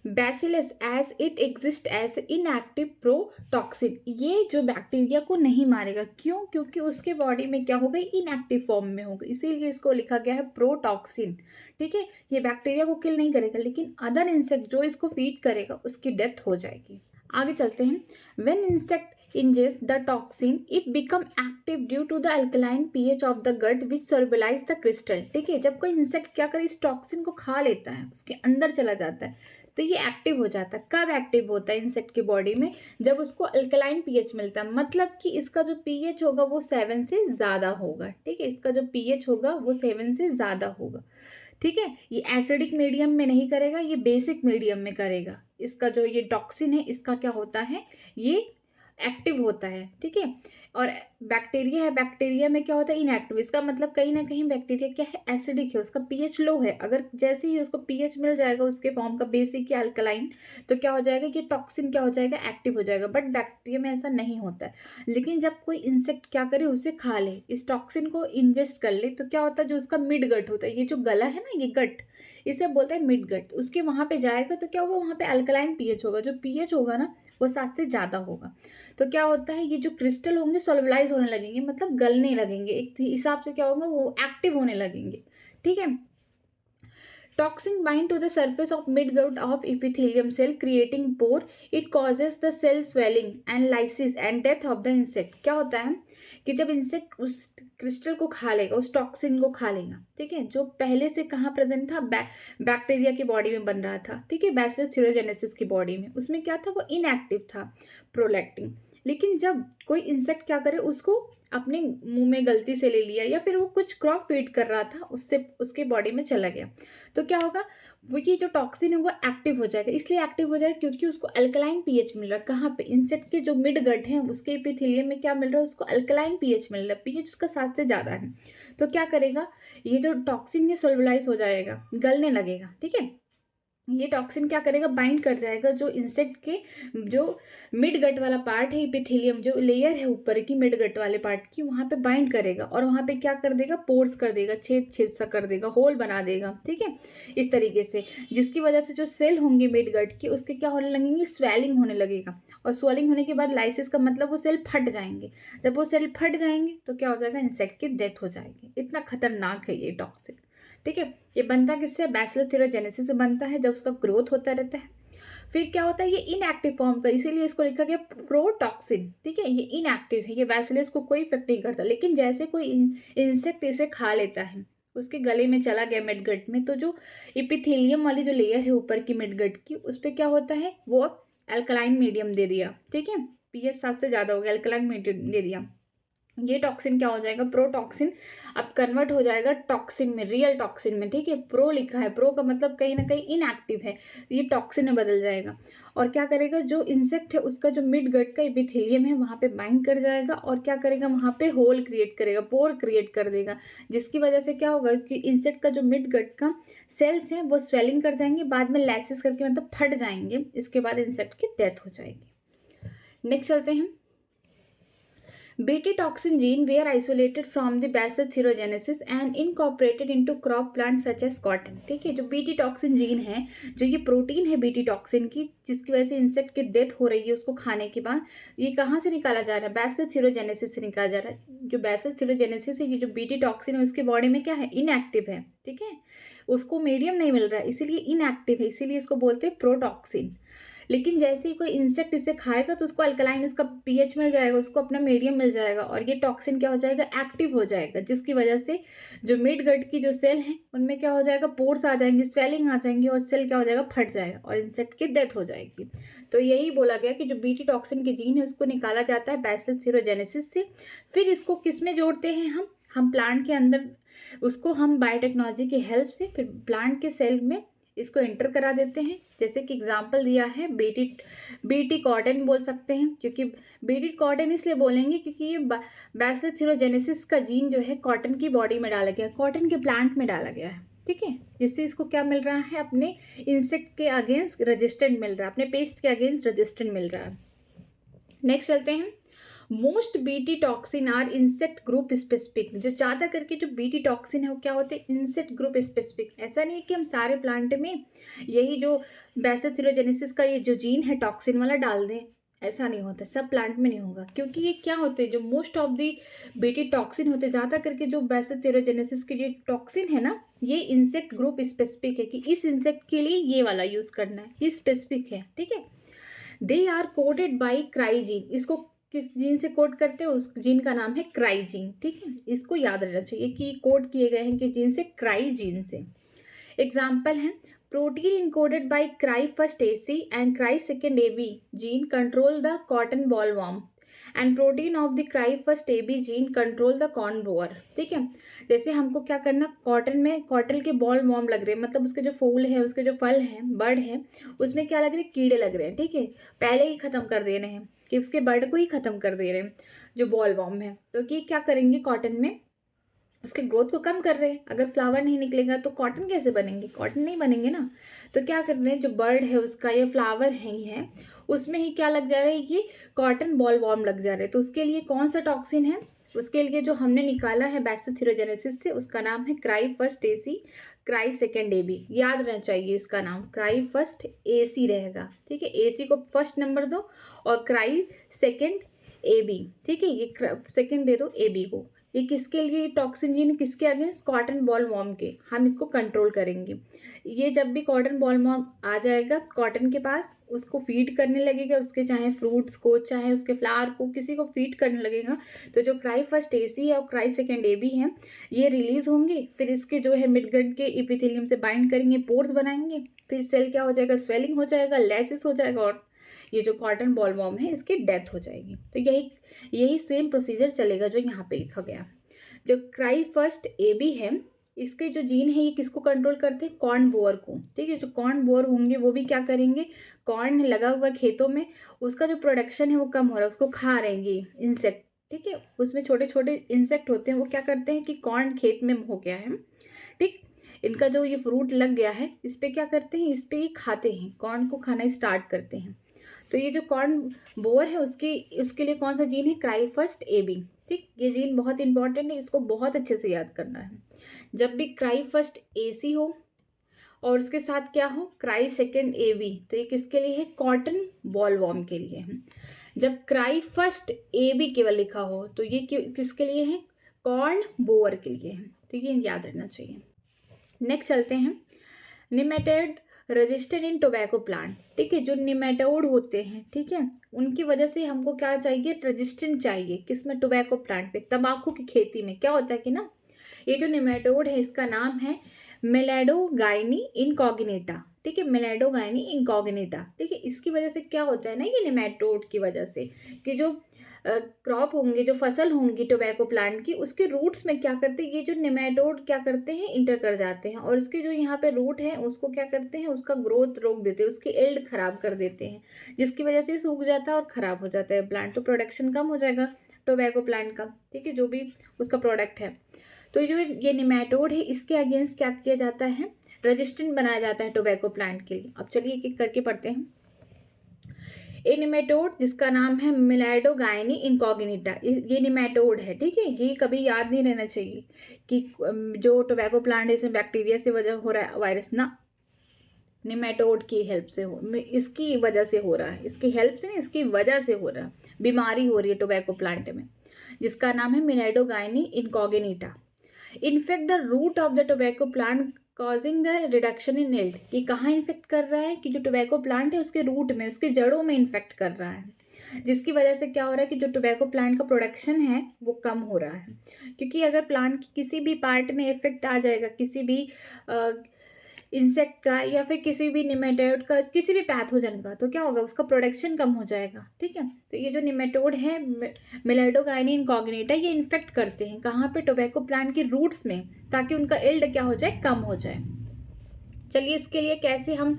bacillus as it exist as inactive protoxin, ये जो बैक्टीरिया को नहीं मारेगा, क्यों, क्योंकि उसके बॉडी में क्या होगा इनएक्टिव फॉर्म में होगा, इसीलिए इसको लिखा गया है प्रोटॉक्सिन, ठीक है। ये बैक्टीरिया को किल नहीं करेगा, लेकिन अदर इंसेक्ट जो इसको फीड करेगा उसकी डेथ हो जाएगी। आगे चलते हैं, when insect ingest the toxin it become active due to the alkaline pH of the gut which solubilize the crystal, ठीक है। जब कोई इंसेक्ट क्या करे इस टॉक्सिन को खा लेता है उसके अंदर चला जाता है तो ये एक्टिव हो जाता है। कब एक्टिव होता है इंसेक्ट की बॉडी में, जब उसको अल्कलाइन पीएच मिलता है, मतलब कि इसका जो पीएच होगा वो 7 से ज़्यादा होगा, ठीक है, इसका जो पीएच होगा वो 7 से ज़्यादा होगा, ठीक है। ये एसिडिक मीडियम में नहीं करेगा, ये बेसिक मीडियम में करेगा। इसका जो ये टॉक्सिन है इसका क्या होता है ये एक्टिव होता है, ठीक है। और बैक्टीरिया है, बैक्टीरिया में क्या होता है इनएक्टिव, इसका मतलब कहीं ना कहीं बैक्टीरिया क्या है एसिडिक है, उसका पीएच लो है, अगर जैसे ही उसको पीएच मिल जाएगा उसके फॉर्म का बेसिक या अल्कलाइन तो क्या हो जाएगा कि टॉक्सिन क्या हो जाएगा एक्टिव हो जाएगा, बट बैक्टीरिया में ऐसा नहीं होता है। लेकिन जब कोई इंसेक्ट क्या करे उसे खा ले, इस टॉक्सिन को इंजेस्ट कर ले, तो क्या होता है जो उसका मिड गट होता है, ये जो गला है ना ये गट, इसे बोलते हैं मिड गट, उसके वहाँ पे जाएगा तो क्या होगा वहाँ पे अल्कलाइन पीएच होगा, जो पीएच होगा ना वो 7 से ज़्यादा होगा। तो क्या होता है ये जो क्रिस्टल होंगे सोलबलाइज होने लगेंगे, मतलब गलने लगेंगे, एक हिसाब से क्या होगा वो एक्टिव होने लगेंगे, ठीक है। Toxin bind to the surface of midgut of epithelium cell creating pore, it causes the cell swelling and lysis and death of the insect। क्या होता है कि जब इंसेक्ट उस क्रिस्टल को खा लेगा, उस टॉक्सिन को खा लेगा, ठीक है, जो पहले से कहाँ प्रेजेंट था बैक्टीरिया की बॉडी में बन रहा था, ठीक है, बैसिलस थ्यूरोजेनेसिस की बॉडी में, उसमें क्या था वो इनएक्टिव था प्रोलैक्टिन। लेकिन जब कोई इंसेक्ट क्या करे उसको अपने मुंह में गलती से ले लिया या फिर वो कुछ क्रॉप फीड कर रहा था उससे उसके बॉडी में चला गया, तो क्या होगा वो ये जो टॉक्सिन है वो एक्टिव हो जाएगा। इसलिए एक्टिव हो जाएगा क्योंकि उसको अल्कलाइन पीएच मिल रहा है, कहाँ पे इंसेक्ट के जो मिड गट है उसके एपिथेलियम में क्या मिल रहा है उसको अल्कलाइन पीएच मिल रहा है, पीएच उसका 7 से ज़्यादा है। तो क्या करेगा ये जो टॉक्सिन है सोलबलाइज हो जाएगा, गलने लगेगा, ठीक है। ये टॉक्सिन क्या करेगा, बाइंड कर जाएगा जो इंसेक्ट के जो मिड गट वाला पार्ट है, इपिथेलियम जो लेयर है ऊपर की मिड गट वाले पार्ट की, वहाँ पे बाइंड करेगा और वहाँ पे क्या कर देगा, पोर्स कर देगा, छेद छेद सा कर देगा, होल बना देगा, ठीक है, इस तरीके से, जिसकी वजह से जो सेल होंगे मिड गट के उसके क्या होने लगेंगे, स्वेलिंग होने लगेगा, और स्वेलिंग होने के बाद लाइसिस का मतलब वो सेल फट जाएंगे। जब वो सेल फट जाएंगे तो क्या हो जाएगा, इंसेक्ट की डेथ हो जाएगी। इतना खतरनाक है ये टॉक्सिन, ठीक है। ये बनता किससे, बैसिलस थ्यूरोजेनेसिस से बनता है, जब उसका ग्रोथ होता रहता है। फिर क्या होता है, ये इनएक्टिव फॉर्म का, इसीलिए इसको लिखा गया प्रोटॉक्सिन, ठीक है। ये इनएक्टिव है, ये बैसिलस को कोई इफेक्ट नहीं करता, लेकिन जैसे कोई इंसेक्ट इसे खा लेता है, उसके गले में चला गया मिडगट में, तो जो इपिथेलियम वाली जो लेयर है ऊपर की मिडगट की, उस पर क्या होता है, वो अल्कलाइन मीडियम दे दिया, ठीक है, पीएच 7 से ज़्यादा हो गया, अल्कलाइन मीडियम दे दिया। ये टॉक्सिन क्या हो जाएगा, प्रोटॉक्सिन, अब कन्वर्ट हो जाएगा टॉक्सिन में, रियल टॉक्सिन में, ठीक है। प्रो लिखा है, प्रो का मतलब कहीं ना कहीं इनएक्टिव है, ये टॉक्सिन में बदल जाएगा। और क्या करेगा, जो इंसेक्ट है उसका जो मिड गट का इपिथेलियम है वहाँ पे बाइंड कर जाएगा, और क्या करेगा, वहाँ पे होल क्रिएट करेगा, पोर क्रिएट कर देगा, जिसकी वजह से क्या होगा कि इंसेक्ट का जो मिड गट का सेल्स हैं वो स्वेलिंग कर जाएंगे, बाद में लैसिस करके मतलब फट जाएंगे, इसके बाद इंसेक्ट की डेथ हो जाएगी। नेक्स्ट चलते हैं। Bt toxin gene were isolated from the Bacillus thuringiensis and incorporated into crop plants such as cotton। ठीक है, जो बीटी टॉक्सिन जीन है, जो ये प्रोटीन है बीटी टॉक्सिन की, जिसकी वजह से इंसेक्ट की डेथ हो रही है उसको खाने के बाद, ये कहाँ से निकाला जा रहा है, बैसिलस थ्यूरोजेनेसिस से निकाला जा रहा है। जो बैसिलस थ्यूरोजेनेसिस है, ये जो बीटी टॉक्सिन है उसके बॉडी में क्या है, इनएक्टिव है, ठीक है, उसको मीडियम नहीं मिल रहा है, इसीलिए इनएक्टिव है, इसीलिए इसको बोलते हैं प्रोटॉक्सिन। लेकिन जैसे ही कोई इंसेक्ट इसे खाएगा तो उसको अल्कलाइन, उसका पीएच मिल जाएगा, उसको अपना मीडियम मिल जाएगा, और ये टॉक्सिन क्या हो जाएगा, एक्टिव हो जाएगा, जिसकी वजह से जो मिड गट की जो सेल है उनमें क्या हो जाएगा, पोर्स आ जाएंगे, स्वेलिंग आ जाएंगी, और सेल क्या हो जाएगा, फट जाएगा, और इंसेक्ट की डेथ हो जाएगी। तो यही बोला गया कि जो बीटी टॉक्सिन के जीन है उसको निकाला जाता है बैसिलस थ्यूरोजेनेसिस से। फिर इसको किस में जोड़ते हैं हम प्लांट के अंदर, उसको हम बायोटेक्नोलॉजी की हेल्प से फिर प्लांट के सेल में इसको एंटर करा देते हैं। जैसे कि एग्जांपल दिया है बीटी कॉटन बोल सकते हैं, क्योंकि बीटी कॉटन इसलिए बोलेंगे क्योंकि ये बैसिलस थ्यूरोजेनेसिस का जीन जो है कॉटन की बॉडी में डाला गया, कॉटन के प्लांट में डाला गया है, ठीक है, जिससे इसको क्या मिल रहा है, अपने इंसेक्ट के अगेंस्ट रेजिस्टेंट मिल रहा है, अपने पेस्ट के अगेंस्ट रेजिस्टेंट मिल रहा है। नेक्स्ट चलते हैं। Most BT toxin are insect group specific. जो ज़्यादा करके जो बीटी टॉक्सिन है वो क्या होते हैं, इंसेक्ट ग्रुप स्पेसिफिक। ऐसा नहीं है कि हम सारे प्लांट में यही जो बैसिलस थ्यूरोजेनेसिस का ये जो जीन है टॉक्सिन वाला डाल दें, ऐसा नहीं होता, सब प्लांट में नहीं होगा, क्योंकि ये क्या होते हैं, जो most of the BT toxin होते हैं, ज़्यादा करके जो बैसिलस थ्यूरोजेनेसिस के जो टॉक्सिन है ना, ये इंसेक्ट ग्रुप स्पेसिफिक है, कि इस इंसेक्ट के लिए ये वाला यूज़ करना है, ये स्पेसिफिक है, ठीक है। They are coded by cry gene. इसको किस जीन से कोड करते हैं, उस जीन का नाम है क्राइजीन, ठीक है, इसको याद रहना चाहिए कि कोड किए गए हैं किस जीन से, क्राइजीन से। एग्जाम्पल है, protein encoded by cry first AC and cry second AB gene control the cotton bollworm and protein of the cry first AB gene control the corn borer. ठीक है, जैसे हमको क्या करना, कॉटन में कॉटन के बॉल वॉर्म लग रहे हैं, मतलब उसके जो फूल है, उसके जो फल हैं, बर्ड है, उसमें क्या लग रहे हैं, कीड़े लग रहे हैं, ठीक है, पहले ही खत्म कर दे रहे हैं, कि उसके बर्ड को ही खत्म कर दे रहे हैं जो बॉल वॉर्म है। तो ये क्या करेंगे, कॉटन में उसके ग्रोथ को कम कर रहे हैं। अगर फ्लावर नहीं निकलेगा तो कॉटन कैसे बनेंगे, कॉटन नहीं बनेंगे ना। तो क्या कर रहे हैं, जो बर्ड है उसका या फ्लावर है ही है, उसमें ही क्या लग जा रहा है, ये कॉटन बॉल वॉर्म लग जा रहे हैं। तो उसके लिए कौन सा टॉक्सिन है, उसके लिए जो हमने निकाला है बैसिलस थ्यूरोजेनेसिस से, उसका नाम है cry first AC, cry second AB. याद रहना चाहिए इसका नाम, क्राई फर्स्ट एसी रहेगा, ठीक है, एसी को फर्स्ट नंबर दो और क्राई सेकेंड एबी, ठीक है, ये सेकेंड दे दो एबी को। ये किसके लिए टॉक्सिन जीन, किसके अगेंस्ट, कॉटन बॉल वॉर्म के, हम इसको कंट्रोल करेंगे। ये जब भी कॉटन बॉल वॉर्म आ जाएगा कॉटन के पास, उसको फीड करने लगेगा, उसके चाहे फ्रूट्स को, चाहे उसके फ्लावर को, किसी को फीड करने लगेगा, तो जो क्राई फर्स्ट एसी है और क्राई सेकेंड एबी है, ये रिलीज होंगे, फिर इसके जो है मिडगट के इपिथेलियम से बाइंड करेंगे, पोर्स बनाएंगे, फिर सेल क्या हो जाएगा, स्वेलिंग हो जाएगा, लैसिस हो जाएगा, और ये जो कॉटन बॉल वॉर्म है इसकी डेथ हो जाएगी। तो यही सेम प्रोसीजर चलेगा जो यहाँ पे लिखा गया। जो क्राई फर्स्ट एबी है, इसके जो जीन है ये किसको कंट्रोल करते हैं, कॉर्न बोअर को, ठीक है। जो कॉर्न बोअर होंगे वो भी क्या करेंगे, कॉर्न लगा हुआ खेतों में, उसका जो प्रोडक्शन है वो कम हो रहा है, उसको खा रहेंगे इंसेक्ट, ठीक है, उसमें छोटे छोटे इंसेक्ट होते हैं, वो क्या करते हैं कि कॉर्न खेत में हो गया है, ठीक, इनका जो ये फ्रूट लग गया है, इस पे क्या करते हैं, इस पे ये खाते हैं, कॉर्न को खाना स्टार्ट करते हैं। तो ये जो कॉर्न बोअर है उसके लिए कौन सा जीन है, क्राई फर्स्ट AB। ठीक, ये जीन बहुत इंपॉर्टेंट है, इसको बहुत अच्छे से याद करना है। जब भी क्राई फर्स्ट AC हो और उसके साथ क्या हो, क्राई सेकेंड AB, तो ये किसके लिए है, कॉटन बॉलवॉर्म के लिए है। जब क्राई फर्स्ट AB केवल लिखा हो तो ये किसके लिए है, कॉर्न बोअर के लिए है। तो ये याद रखना चाहिए। नेक्स्ट चलते हैं, nematode register in tobacco plant. ठीक है, जो निमेटोड होते हैं, ठीक है, उनकी वजह से हमको क्या चाहिए, रजिस्टेंट चाहिए, किसमें, टोबैको प्लांट पे, तंबाकू की खेती में। क्या होता है कि ना, ये जो निमेटोड है इसका नाम है मेलेडोगाइनी इनकॉग्निटा। ठीक है, मेलेडोगाइनी इनकॉग्निटा। ठीक है, इसकी वजह से क्या होता है ना, ये निमेटोड की वजह से कि जो क्रॉप होंगे, जो फसल होंगी टोबैको प्लांट की, उसके रूट्स में क्या करते हैं, ये जो निमेटोड क्या करते हैं, इंटर कर जाते हैं और इसके जो यहाँ पे रूट है उसको क्या करते हैं, उसका ग्रोथ रोक देते हैं, उसकी एल्ड खराब कर देते हैं, जिसकी वजह से सूख जाता है और खराब हो जाता है प्लांट। तो प्रोडक्शन कम हो जाएगा टोबैको प्लांट का। ठीक है, जो भी उसका प्रोडक्ट है। तो जो ये निमेटोड है इसके अगेंस्ट क्या किया जाता है, रेजिस्टेंट बनाया जाता है टोबैको प्लांट के लिए। अब चलिए एक एक करके पढ़ते हैं। ए निमेटोड जिसका नाम है मिलाइडोगाइनी इनकॉग्निटा, ये निमेटोड है। ठीक है, ये कभी याद नहीं रहना चाहिए कि जो टोबैको प्लांट है इसमें बैक्टीरिया से वजह हो रहा है वायरस, ना, निमेटोड की हेल्प से हो, इसकी वजह से हो रहा है, इसकी हेल्प से नहीं, इसकी वजह से हो रहा है, बीमारी हो रही है टोबैको प्लांट में, जिसका नाम है meloidogyne incognita. Infect the root of the tobacco plant causing the reduction in yield. ये कहाँ इन्फेक्ट कर रहा है कि जो टोबैको प्लांट है उसके रूट में, उसके जड़ों में इन्फेक्ट कर रहा है, जिसकी वजह से क्या हो रहा है कि जो टोबैको प्लांट का प्रोडक्शन है वो कम हो रहा है। क्योंकि अगर प्लांट की किसी भी पार्ट में इफेक्ट आ जाएगा, किसी भी इंसेक्ट का या फिर किसी भी निमेटोड का, किसी भी पैथोजन का, तो क्या होगा, उसका प्रोडक्शन कम हो जाएगा। ठीक है, तो ये जो निमेटोड है मिलाइडोगाइनी इनकॉग्निटा, ये इन्फेक्ट करते हैं कहाँ पे, टोबैको प्लांट के रूट्स में, ताकि उनका एल्ड क्या हो जाए, कम हो जाए। चलिए इसके लिए कैसे हम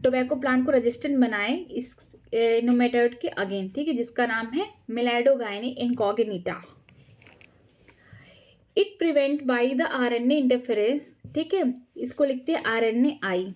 टोबैको प्लांट को रेजिस्टेंट बनाएं इस निमेटोड के अगेन। ठीक है, जिसका नाम है meloidogyne incognita. It prevent by the RNA interference. ठीक है, इसको लिखते हैं RNAi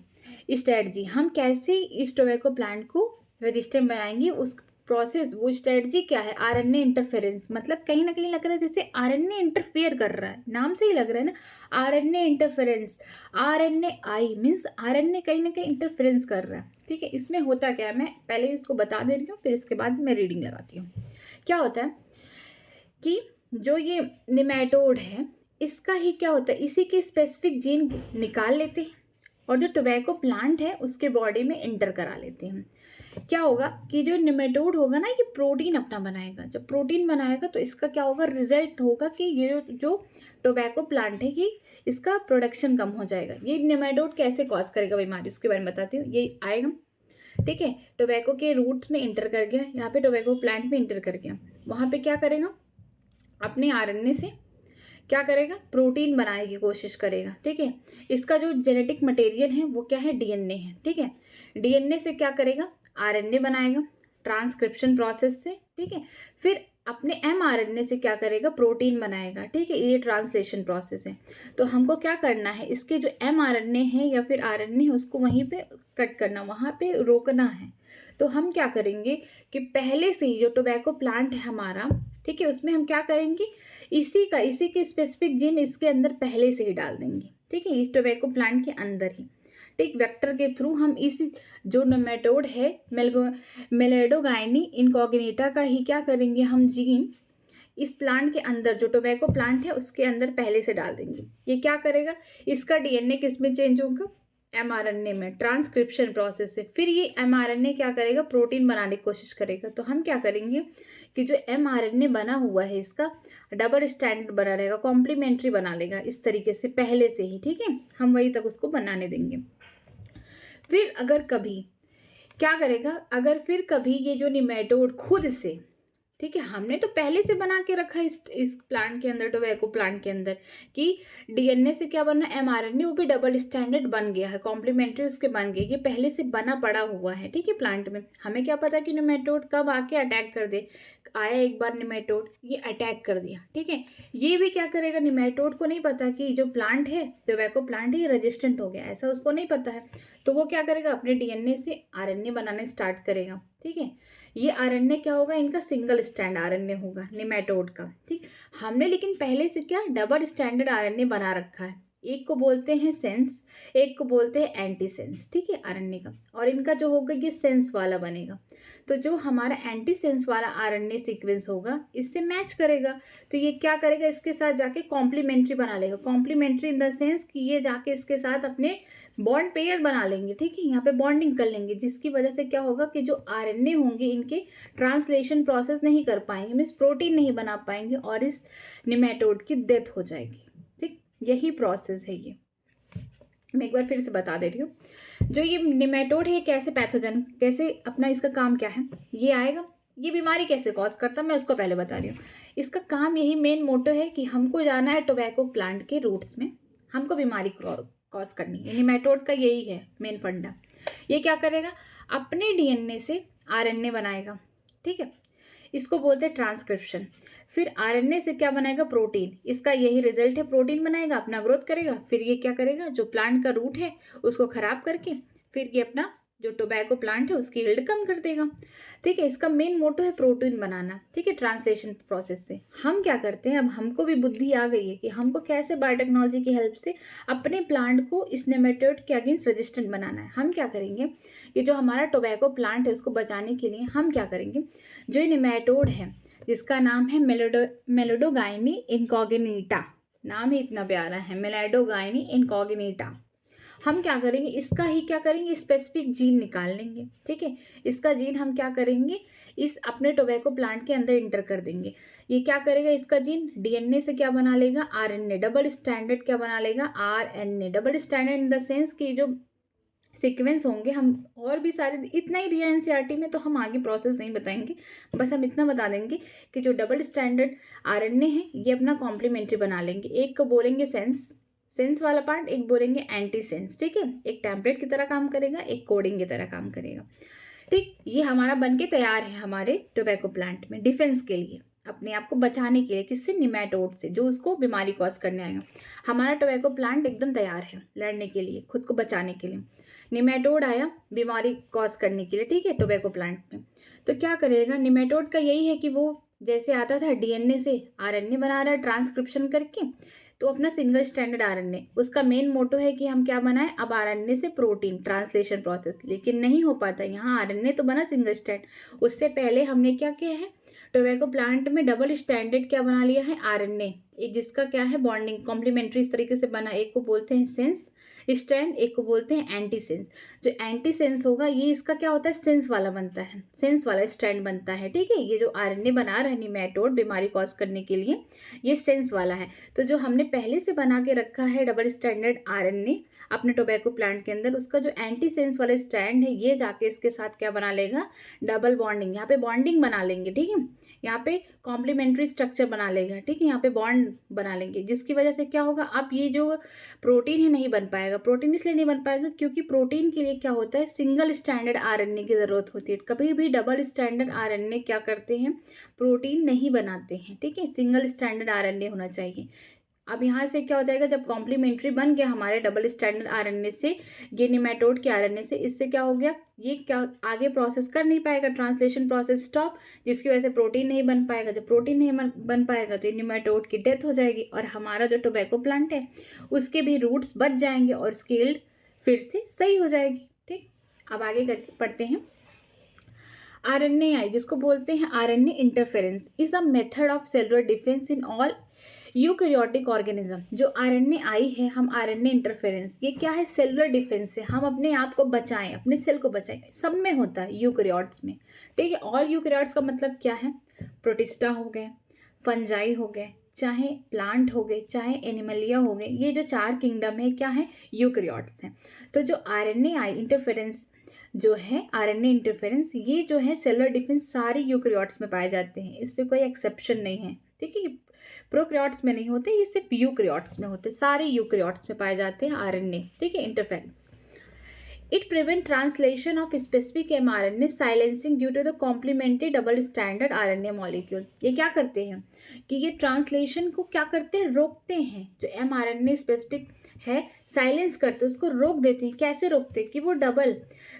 स्ट्रेटजी। हम कैसे इस टोबैको प्लांट को रेजिस्टेंट बनाएंगे, उस प्रोसेस, वो स्ट्रेटजी क्या है, RNA इंटरफेरेंस। मतलब कहीं ना कहीं लग रहा है जैसे RNA इंटरफेयर कर रहा है, नाम से ही लग रहा है ना, RNA interference. RNAi means RNA कहीं ना कहीं इंटरफेरेंस कर रहा है। ठीक है, इसमें होता क्या है, मैं पहले इसको बता दे रही हूँ, फिर इसके बाद मैं रीडिंग लगाती हूँ। क्या होता है कि जो ये निमेटोड है इसका ही क्या होता है, इसी के स्पेसिफिक जीन निकाल लेते हैं और जो टोबैको प्लांट है उसके बॉडी में एंटर करा लेते हैं। क्या होगा कि जो निमेटोड होगा ना, ये प्रोटीन अपना बनाएगा। जब प्रोटीन बनाएगा तो इसका क्या होगा, रिजल्ट होगा कि ये जो टोबैको प्लांट है ये इसका प्रोडक्शन कम हो जाएगा। ये निमेटोड कैसे कॉज करेगा बीमारी, उसके बारे में बताती हूँ। ये आएगा, ठीक है, टोबैको के रूट्स में इंटर कर गया, यहाँ पे टोबैको प्लांट में इंटर कर गया, वहाँ पे क्या करेगा, अपने RNA से क्या करेगा, प्रोटीन बनाने की कोशिश करेगा। ठीक है, इसका जो जेनेटिक मटेरियल है वो क्या है, DNA है। ठीक है, DNA से क्या करेगा, RNA बनाएगा ट्रांसक्रिप्शन प्रोसेस से। ठीक है, फिर अपने mRNA से क्या करेगा, प्रोटीन बनाएगा। ठीक है, ये ट्रांसलेशन प्रोसेस है। तो हमको क्या करना है, इसके जो mRNA है या फिर RNA है उसको वहीं पे कट करना, वहाँ पे रोकना है। तो हम क्या करेंगे कि पहले से ही जो टोबैको प्लांट है हमारा, ठीक है, उसमें हम क्या करेंगे, इसी के स्पेसिफिक जीन इसके अंदर पहले से ही डाल देंगे। ठीक है, इस टोबैको प्लांट के अंदर ही, ठीक, वेक्टर के थ्रू हम इस जो नेमेटोड है मेलेडोगाइनी इनकॉग्निटा का ही क्या करेंगे, हम जीन इस प्लांट के अंदर, जो टोबैको प्लांट है उसके अंदर पहले से डाल देंगे। ये क्या करेगा, इसका DNA किस में चेंज होगा, mRNA में, ट्रांसक्रिप्शन प्रोसेस से। फिर ये mRNA क्या करेगा, प्रोटीन बनाने की कोशिश करेगा। तो हम क्या करेंगे कि जो mRNA बना हुआ है इसका डबल स्टैंडर्ड बना लेगा, कॉम्प्लीमेंट्री बना लेगा इस तरीके से पहले से ही। ठीक है, हम वही तक उसको बनाने देंगे। फिर अगर कभी क्या करेगा, अगर फिर कभी ये जो निमेटोड खुद से, ठीक है, हमने तो पहले से बना के रखा है इस प्लांट के अंदर, टोबैको प्लांट के अंदर, कि DNA से क्या बना, mRNA, वो भी डबल स्टैंडर्ड बन गया है, कॉम्प्लीमेंट्री उसके बन गए, ये पहले से बना पड़ा हुआ है। ठीक है, प्लांट में हमें क्या पता कि निमेटोड कब आके अटैक कर दे, आया एक बार निमेटोड, ये अटैक कर दिया, ठीक है। ये भी क्या करेगा, निमेटोड को नहीं पता कि जो प्लांट है, टोबैको प्लांट है, ये रेजिस्टेंट हो गया, ऐसा उसको नहीं पता है। तो वो क्या करेगा, अपने डीएनए से आरएनए बनाना स्टार्ट करेगा, ठीक है। ये आरएनए क्या होगा, इनका सिंगल स्ट्रैंड आरएनए होगा निमेटोड का, ठीक। हमने लेकिन पहले से क्या डबल स्टैंडर्ड आरएनए बना रखा है, एक को बोलते हैं सेंस, एक को बोलते हैं एंटी सेंस, ठीक है, आरएनए का। और इनका जो होगा ये सेंस वाला बनेगा। तो जो हमारा एंटी सेंस वाला आरएनए सीक्वेंस होगा इससे मैच करेगा, तो ये क्या करेगा, इसके साथ जाके कॉम्प्लीमेंट्री बना लेगा। कॉम्प्लीमेंट्री इन द सेंस कि ये जाके इसके साथ अपने बॉन्ड पेयर बना लेंगे, ठीक है, यहाँ पे बॉन्डिंग कर लेंगे, जिसकी वजह से क्या होगा कि जो आरएनए होंगे इनके ट्रांसलेशन प्रोसेस नहीं कर पाएंगे, मीन्स प्रोटीन नहीं बना पाएंगे, और इस निमेटोड की डेथ हो जाएगी, ठीक। यही प्रोसेस है ये, मैं एक बार फिर से बता दे रही हूँ। जो ये निमेटोड है कैसे पैथोजन, कैसे अपना इसका काम क्या है, ये आएगा, ये बीमारी कैसे कॉज करता है मैं उसको पहले बता रही हूँ। इसका काम यही मेन मोटो है कि हमको जाना है टोबैको प्लांट के रूट्स में, हमको बीमारी कॉज करनी है। निमेटोड का यही है मेन फंडा। ये क्या करेगा, अपने डीएनए से आरएनए बनाएगा, ठीक है, इसको बोलते हैं ट्रांसक्रिप्शन। फिर आरएनए से क्या बनाएगा, प्रोटीन, इसका यही रिजल्ट है, प्रोटीन बनाएगा, अपना ग्रोथ करेगा। फिर ये क्या करेगा, जो प्लांट का रूट है उसको खराब करके फिर ये अपना जो टोबैको प्लांट है उसकी यील्ड कम कर देगा, ठीक है। इसका मेन मोटो है प्रोटीन बनाना, ठीक है, ट्रांसलेशन प्रोसेस से। हम क्या करते हैं, अब हमको भी बुद्धि आ गई है कि हमको कैसे बायोटेक्नोलॉजी की हेल्प से अपने प्लांट को इस नेमेटोड के अगेंस्ट रेजिस्टेंट बनाना है। हम क्या करेंगे, ये जो हमारा टोबैको प्लांट है उसको बचाने के लिए हम क्या करेंगे, जो ये नेमेटोड है जिसका नाम है मेलोडोगाइनी इनकॉग्निटा, नाम ही इतना प्यारा है, मेलोडोगाइनी इनकॉग्निटा। हम क्या करेंगे, इसका ही क्या करेंगे, स्पेसिफिक जीन निकाल लेंगे, ठीक है। इसका जीन हम क्या करेंगे, इस अपने टोबैको प्लांट के अंदर इंटर कर देंगे। ये क्या करेगा, इसका जीन डीएनए से क्या बना लेगा, आरएनए, डबल स्टैंडर्ड क्या बना लेगा, RNA, double standard in the sense कि जो सीक्वेंस होंगे, हम और भी सारे इतना ही दिया एनसीईआरटी में, तो हम आगे प्रोसेस नहीं बताएंगे, बस हम इतना बता देंगे कि जो डबल स्टैंडर्ड आरएनए है ये अपना कॉम्प्लीमेंट्री बना लेंगे। एक को बोलेंगे सेंस वाला पार्ट, एक बोलेंगे एंटी सेंस, ठीक है। एक टेम्पलेट की तरह काम करेगा, एक कोडिंग की तरह काम करेगा, ठीक। ये हमारा बन के तैयार है हमारे टोबैको प्लांट में डिफेंस के लिए, अपने आप को बचाने के लिए, किससे, निमेटोड से, जो उसको बीमारी कॉज करने आएगा। हमारा टोबैको प्लांट एकदम तैयार है लड़ने के लिए, खुद को बचाने के लिए। निमेटोड आया बीमारी कॉज करने के लिए, ठीक है, टोबैको प्लांट में। तो क्या करेगा, निमेटोड का यही है कि वो जैसे आता था डीएनए से आरएनए बना रहा है ट्रांसक्रिप्शन करके, तो अपना सिंगल स्टैंडर्ड आरएनए, उसका मेन मोटो है कि हम क्या बनाएं, अब आरएनए से प्रोटीन, ट्रांसलेशन प्रोसेस, लेकिन नहीं हो पाता। यहाँ आरएनए तो बना सिंगल स्टैंड, उससे पहले हमने क्या किया है, टोबैको प्लांट में डबल स्टैंडर्ड क्या बना लिया है, आरएनए, एक जिसका क्या है बॉन्डिंग कॉम्प्लीमेंट्री इस तरीके से बना, एक को बोलते हैं सेंस स्ट्रैंड, एक को बोलते हैं एंटी सेंस। जो एंटी सेंस होगा ये इसका क्या होता है, सेंस वाला बनता है, सेंस वाला स्ट्रैंड बनता है, ठीक है। ये जो आरएनए बना रहा है निमेटोड बीमारी कॉज करने के लिए, ये सेंस वाला है। तो जो हमने पहले से बना के रखा है डबल स्टैंडर्ड आरएनए अपने टोबैको प्लांट के अंदर, उसका जो एंटी सेंस वाला स्ट्रैंड है ये जाके इसके साथ क्या बना लेगा, डबल बॉन्डिंग, यहाँ पे बॉन्डिंग बना लेंगे, ठीक है, यहाँ पे कॉम्प्लीमेंट्री स्ट्रक्चर बना लेगा, ठीक है, यहाँ पे बॉन्ड बना लेंगे, जिसकी वजह से क्या होगा, अब ये जो प्रोटीन है नहीं बन पाएगा। प्रोटीन इसलिए नहीं बन पाएगा क्योंकि प्रोटीन के लिए क्या होता है, सिंगल स्टैंडर्ड आरएनए की ज़रूरत होती है। कभी भी डबल स्टैंडर्ड आरएनए क्या करते हैं, प्रोटीन नहीं बनाते हैं, ठीक है, सिंगल स्टैंडर्ड आरएनए होना चाहिए। अब यहाँ से क्या हो जाएगा, जब कॉम्प्लीमेंट्री बन गया हमारे डबल स्टैंडर्ड आरएनए से, ये निमेटोड के आरएनए से, इससे क्या हो गया, ये क्या आगे प्रोसेस कर नहीं पाएगा, ट्रांसलेशन प्रोसेस स्टॉप, जिसकी वजह से प्रोटीन नहीं बन पाएगा। जब प्रोटीन नहीं बन पाएगा तो निमेटोड की डेथ हो जाएगी, और हमारा जो टोबैको प्लांट है उसके भी रूट्स बच जाएंगे और स्केल्ड फिर से सही हो जाएगी, ठीक। अब आगे पढ़ते हैं। आरएनए जिसको बोलते हैं RNA interference is a method of cellular defence in all eukaryotic organism. जो आरएनए है, हम आरएनए इंटरफेरेंस, ये क्या है, सेलुलर डिफेंस है, हम अपने आप को बचाएं, अपने सेल को बचाएं, सब में होता है यूकैरियोट्स में, ठीक है। और यूकैरियोट्स का मतलब क्या है, प्रोटिस्टा हो गए, फंजाई हो गए, चाहे प्लांट हो गए, चाहे एनिमलिया हो गए, ये जो 4 किंगडम है क्या है, यूकैरियोट्स हैं। तो जो आरएनए इंटरफेरेंस जो है, आरएनए इंटरफेरेंस, ये जो है सेलुलर डिफेंस सारे यूकैरियोट्स में पाए जाते हैं, इस पर कोई एक्सेप्शन नहीं है, ठीक है। प्रोकैरियोट्स में नहीं होते, ये सिर्फ यूकैरियोट्स में होते, सारे यूकैरियोट्स में पाए जाते हैं आरएनए, ठीक है, interference. It prevent translation of specific mRNA silencing due to the complementary double standard RNA molecule. ये क्या करते हैं कि ये ट्रांसलेशन को क्या करते हैं, रोकते हैं। जो mRNA स्पेसिफिक है साइलेंस करते हैं, उसको रोक देते हैं। कैसे रोकते हैं कि वो डबल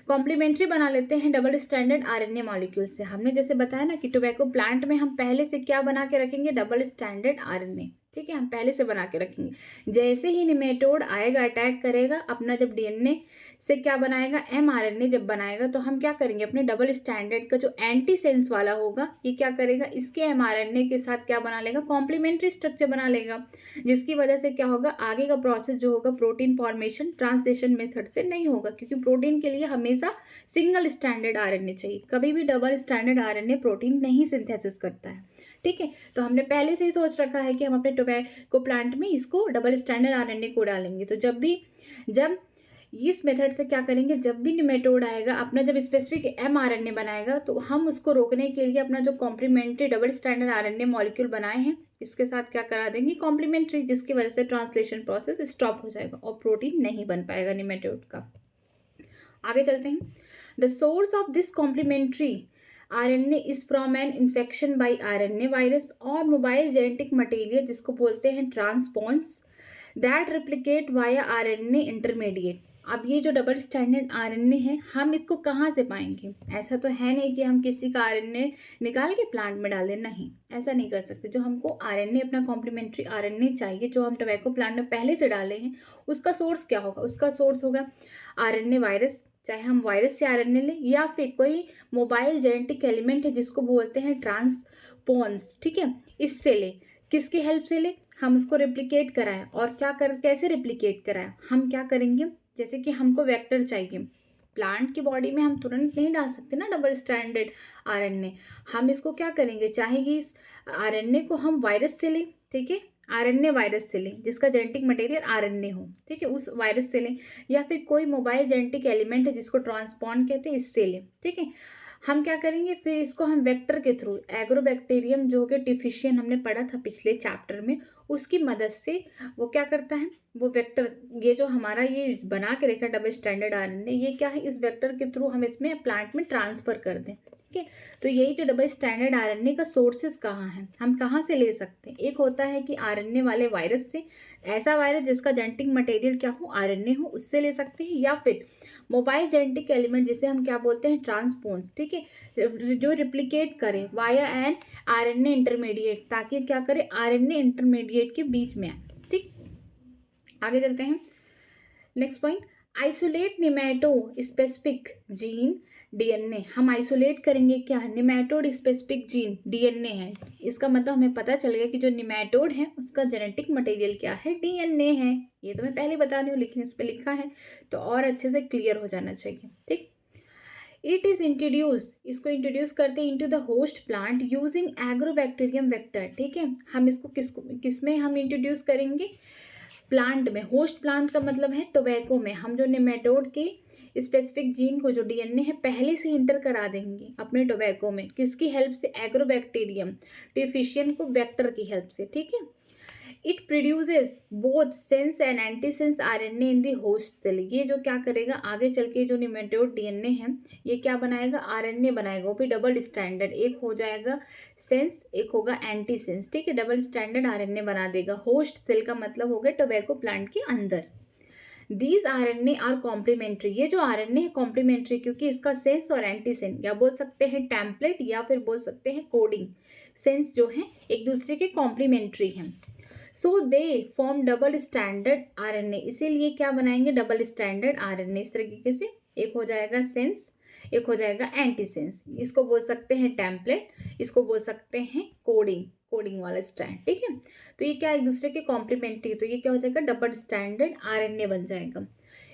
कॉम्प्लीमेंट्री बना लेते हैं डबल स्टैंडर्ड RNA मॉलिक्यूल से। हमने जैसे बताया ना कि टोबैको प्लांट में हम पहले से क्या बना के रखेंगे, डबल स्टैंडर्ड RNA। ठीक है, हम पहले से बना के रखेंगे। जैसे ही निमेटोड आएगा, अटैक करेगा, अपना जब DNA से क्या बनाएगा, mRNA जब बनाएगा, तो हम क्या करेंगे, अपने डबल स्टैंडर्ड का जो एंटी सेंस वाला होगा, ये क्या करेगा, इसके mRNA के साथ क्या बना लेगा, कॉम्प्लीमेंट्री स्ट्रक्चर बना लेगा। जिसकी वजह से क्या होगा, आगे का प्रोसेस जो होगा प्रोटीन फॉर्मेशन ट्रांसलेशन मेथड से नहीं होगा, क्योंकि प्रोटीन के लिए हमेशा सिंगल स्टैंडर्ड RNA चाहिए। कभी भी डबल स्टैंडर्ड RNA प्रोटीन नहीं सिंथेसिस करता है। ठीक है, तो हमने पहले से ही सोच रखा है कि हम अपने टोबैको प्लांट में इसको डबल स्टैंडर्ड RNA को डालेंगे। तो जब इस मेथड से क्या करेंगे, जब भी निमेटोड आएगा, अपना जब स्पेसिफिक mRNA बनाएगा, तो हम उसको रोकने के लिए अपना जो complementary double standard RNA molecule बनाए हैं, इसके साथ क्या करा देंगे, कॉम्प्लीमेंट्री, जिसकी वजह से ट्रांसलेशन प्रोसेस स्टॉप हो जाएगा और प्रोटीन नहीं बन पाएगा निमेटोड का। आगे चलते हैं। The source of this complementary RNA is from an infection by RNA virus और मोबाइल जेनेटिक मटेरियल, जिसको बोलते हैं transposons, that replicate via RNA intermediate. अब ये जो डबल स्टैंडर्ड RNA है, हम इसको कहाँ से पाएंगे? ऐसा तो है नहीं कि हम किसी का RNA निकाल के प्लांट में डाल दें, नहीं, ऐसा नहीं कर सकते। जो हमको RNA, अपना कॉम्प्लीमेंट्री RNA चाहिए, जो हम टोबैको प्लांट में पहले से डाले हैं, उसका सोर्स क्या होगा? उसका सोर्स होगा RNA वायरस, चाहे हम वायरस से RNA लें या फिर कोई मोबाइल जेनेटिक एलिमेंट है जिसको बोलते हैं ट्रांसपोन्स। ठीक है, इससे ले, किसकी हेल्प से ले, हम उसको रेप्लिकेट कराएं। और कैसे रेप्लिकेट कराएं, हम क्या करेंगे, जैसे कि हमको वेक्टर चाहिए, प्लांट की बॉडी में हम तुरंत नहीं डाल सकते ना डबल स्टैंडर्ड RNA। हम इसको क्या करेंगे, चाहे कि इस RNA को हम वायरस से लें, ठीक है, RNA वायरस से लें जिसका जेनेटिक मटेरियल RNA हो, ठीक है, उस वायरस से लें, या फिर कोई मोबाइल जेनेटिक एलिमेंट है जिसको ट्रांसपॉन्ड कहते हैं, इससे लें। ठीक है, हम क्या करेंगे, फिर इसको हम वेक्टर के थ्रू, एग्रोबैक्टीरियम जो कि टिफिशियन हमने पढ़ा था पिछले चैप्टर में, उसकी मदद से वो क्या करता है, वो वेक्टर, ये जो हमारा ये बना के रखा डबल स्टैंडर्ड RNA, ये क्या है, इस वेक्टर के थ्रू हम इसमें प्लांट में ट्रांसफर कर दें। ठीक है, तो यही जो डबल स्टैंडर्ड RNA का सोर्सेज कहाँ हैं, हम कहाँ से ले सकते हैं? एक होता है कि RNA वाले वायरस से, ऐसा वायरस जिसका जेनेटिक मटेरियल क्या हो, RNA हो, उससे ले सकते हैं, या फिर मोबाइल जेनेटिक एलिमेंट जिसे हम क्या बोलते हैं, ट्रांसपोन्स। ठीक है, जो रिप्लिकेट करे वाया एन RNA इंटरमीडिएट, ताकि क्या करे, RNA इंटरमीडिएट के बीच में आए। ठीक, आगे चलते हैं। Next point, isolate nematode specific gene DNA। हम आइसोलेट करेंगे क्या, निमेटोड स्पेसिफिक जीन DNA है। इसका मतलब हमें पता चल गया कि जो निमेटोड है उसका जेनेटिक मटेरियल क्या है, DNA है। ये तो मैं पहले बता रही हूँ, लेकिन इस पर लिखा है तो और अच्छे से क्लियर हो जाना चाहिए। ठीक, इट इज इंट्रोड्यूस, इसको इंट्रोड्यूस करते हैं into the host plant using agrobacterium vector. ठीक है, हम इसको किसमें हम इंट्रोड्यूस करेंगे, प्लांट में। होस्ट प्लांट का मतलब है टोबैको में। हम जो निमेटोड के स्पेसिफिक जीन को, जो DNA है, पहले से इंटर करा देंगे अपने टोबैको में, किसकी हेल्प से, एग्रोबैक्टीरियम टिफिशियन को वेक्टर की हेल्प से। ठीक है, it produces both sense and antisense RNA in the host cell. ये जो क्या करेगा, आगे चल के जो निमेटोड DNA है, ये क्या बनाएगा, RNA बनाएगा, वो भी डबल स्टैंडर्ड, एक हो जाएगा सेंस, एक होगा एंटीसेंस। ठीक है, डबल स्टैंडर्ड RNA बना देगा। होस्ट सेल का मतलब हो गया टोबैको प्लांट के अंदर। दीज RNA आर कॉम्प्लीमेंट्री, ये जो RNA है कॉम्प्लीमेंट्री, क्योंकि इसका सेंस और एंटीसेंस, या बोल सकते हैं टेम्पलेट, या फिर बोल सकते हैं कोडिंग सेंस, जो है एक दूसरे के कॉम्प्लीमेंट्री हैं। So they form double standard RNA, इसीलिए क्या बनाएंगे, डबल स्टैंडर्ड RNA। इस तरीके से एक हो जाएगा सेंस, एक हो जाएगा एंटीसेंस। इसको बोल सकते हैं टेम्पलेट, इसको बोल सकते हैं कोडिंग वाला स्टैंड। ठीक है, तो ये क्या एक दूसरे के कॉम्प्लीमेंट्री, तो ये क्या हो जाएगा, डबल स्टैंडर्ड RNA बन जाएगा।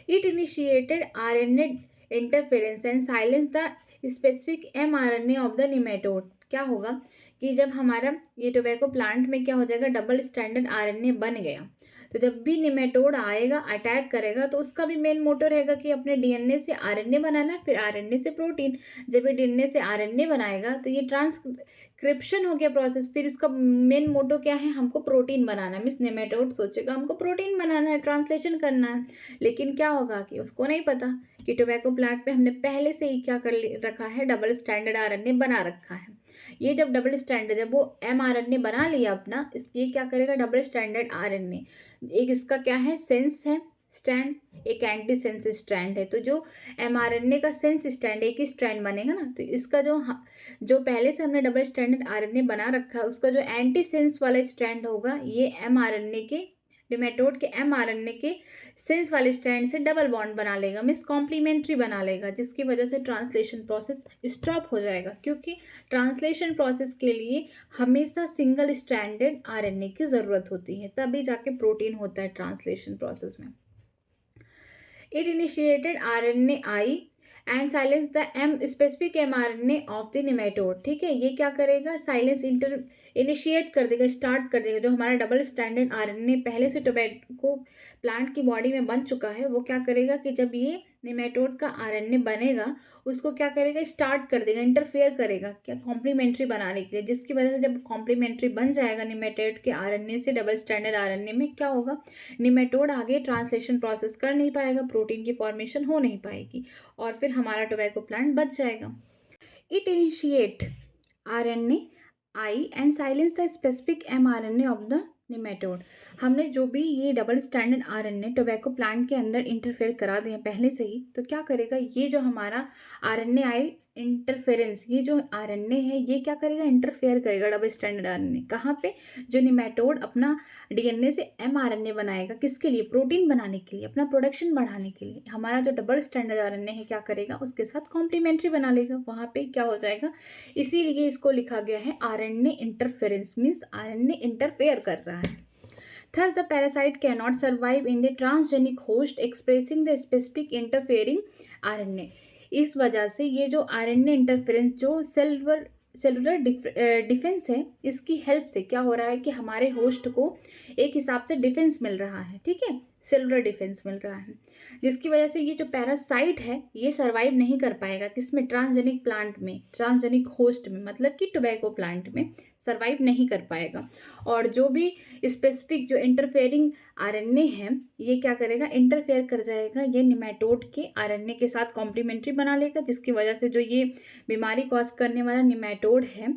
It initiated RNA interference and silence the specific mRNA of the nematode. क्या होगा कि जब हमारा ये टोबैको प्लांट में क्या हो जाएगा, डबल स्टैंडर्ड RNA बन गया, तो जब भी निमेटोड आएगा, अटैक करेगा, तो उसका भी मेन मोटो रहेगा कि अपने DNA से RNA बनाना, फिर RNA से प्रोटीन। जब ये DNA से RNA बनाएगा तो ये ट्रांसक्रिप्शन हो गया प्रोसेस, फिर इसका मेन मोटो क्या है, हमको प्रोटीन बनाना। मिस निमेटोड सोचेगा हमको प्रोटीन बनाना है, ट्रांसलेशन करना है, लेकिन क्या होगा कि उसको नहीं पता कि टोबैको प्लांट पे हमने पहले से ही क्या रखा है, डबल स्टैंडर्ड आरएनए बना रखा है। ये जब डबल स्टैंडर्ड, जब वो एमआरएनए बना लिया अपना, ये क्या करेगा, डबल स्टैंडर्ड आरएनए, एक इसका क्या है, सेंस है स्ट्रैंड, एक एंटी सेंस स्ट्रैंड है। तो जो एमआरएनए का सेंस स्ट्रैंड, एक ही स्ट्रैंड बनेगा ना, तो इसका जो पहले से हमने डबल स्टैंडर्ड आरएनए बना रखा है, उसका जो एंटी सेंस वाला स्ट्रैंड होगा, ये एमआरएनए के, निमेटोड के एमआरएनए के सेंस वाले स्ट्रैंड से डबल बॉन्ड बना लेगा, मीन्स कॉम्प्लीमेंट्री बना लेगा, जिसकी वजह से ट्रांसलेशन प्रोसेस स्टॉप हो जाएगा। क्योंकि ट्रांसलेशन प्रोसेस के लिए हमेशा सिंगल स्ट्रैंडेड आरएनए की ज़रूरत होती है, तभी जाके प्रोटीन होता है ट्रांसलेशन प्रोसेस में। It initiated RNAi and silence the M specific mRNA of the nematode। ठीक है, ये क्या करेगा, साइलेंस इनिशिएट कर देगा, स्टार्ट कर देगा। जो हमारा डबल स्टैंडर्ड आरएनए पहले से टोबैको प्लांट की बॉडी में बन चुका है, वो क्या करेगा कि जब ये निमेटोड का आरएनए बनेगा, उसको क्या करेगा, स्टार्ट कर देगा, इंटरफेयर करेगा क्या, कॉम्प्लीमेंट्री बनाने के लिए, जिसकी वजह से जब कॉम्प्लीमेंट्री बन जाएगा निमेटोड के आरएनए से डबल स्टैंडर्ड आरएनए में, क्या होगा, निमेटोड आगे ट्रांसलेशन प्रोसेस कर नहीं पाएगा, प्रोटीन की फॉर्मेशन हो नहीं पाएगी, और फिर हमारा टोबैको प्लांट बच जाएगा। It initiate RNA I and silence the specific mRNA of the nematode. हमने जो भी ये double standard RNA tobacco plant के अंदर इंटरफेयर करा दिए पहले से ही, तो क्या करेगा, ये जो हमारा आरएनए आई इंटरफेरेंस, ये जो आरएनए है, ये क्या करेगा, इंटरफेयर करेगा डबल स्टैंडर्ड आरएनए, कहाँ पे, जो निमेटोड अपना डीएनए से एमआरएनए बनाएगा, किसके लिए, प्रोटीन बनाने के लिए, अपना प्रोडक्शन बढ़ाने के लिए। हमारा जो डबल स्टैंडर्ड आरएनए है क्या करेगा, उसके साथ कॉम्प्लीमेंट्री बना लेगा, वहाँ पे क्या हो जाएगा, इसीलिए इसको लिखा गया है RNA interference, means RNA interfere कर रहा है। Thus, the parasite cannot survive in the transgenic host expressing the specific interfering RNA। इस वजह से ये जो आरएनए इंटरफेरेंस, जो सेलुलर डिफेंस है, इसकी हेल्प से क्या हो रहा है कि हमारे होस्ट को एक हिसाब से डिफेंस मिल रहा है। ठीक है, सेलुलर डिफेंस मिल रहा है, जिसकी वजह से ये जो पैरासाइट है, ये सर्वाइव नहीं कर पाएगा, किसमें, ट्रांसजेनिक प्लांट में, ट्रांसजेनिक होस्ट में, मतलब कि टोबैको प्लांट में सर्वाइव नहीं कर पाएगा। और जो भी स्पेसिफिक जो इंटरफेयरिंग आरएनए है, ये क्या करेगा, इंटरफेयर कर जाएगा, ये निमेटोड के आरएनए के साथ कॉम्प्लीमेंट्री बना लेगा, जिसकी वजह से जो ये बीमारी कॉज करने वाला निमेटोड है,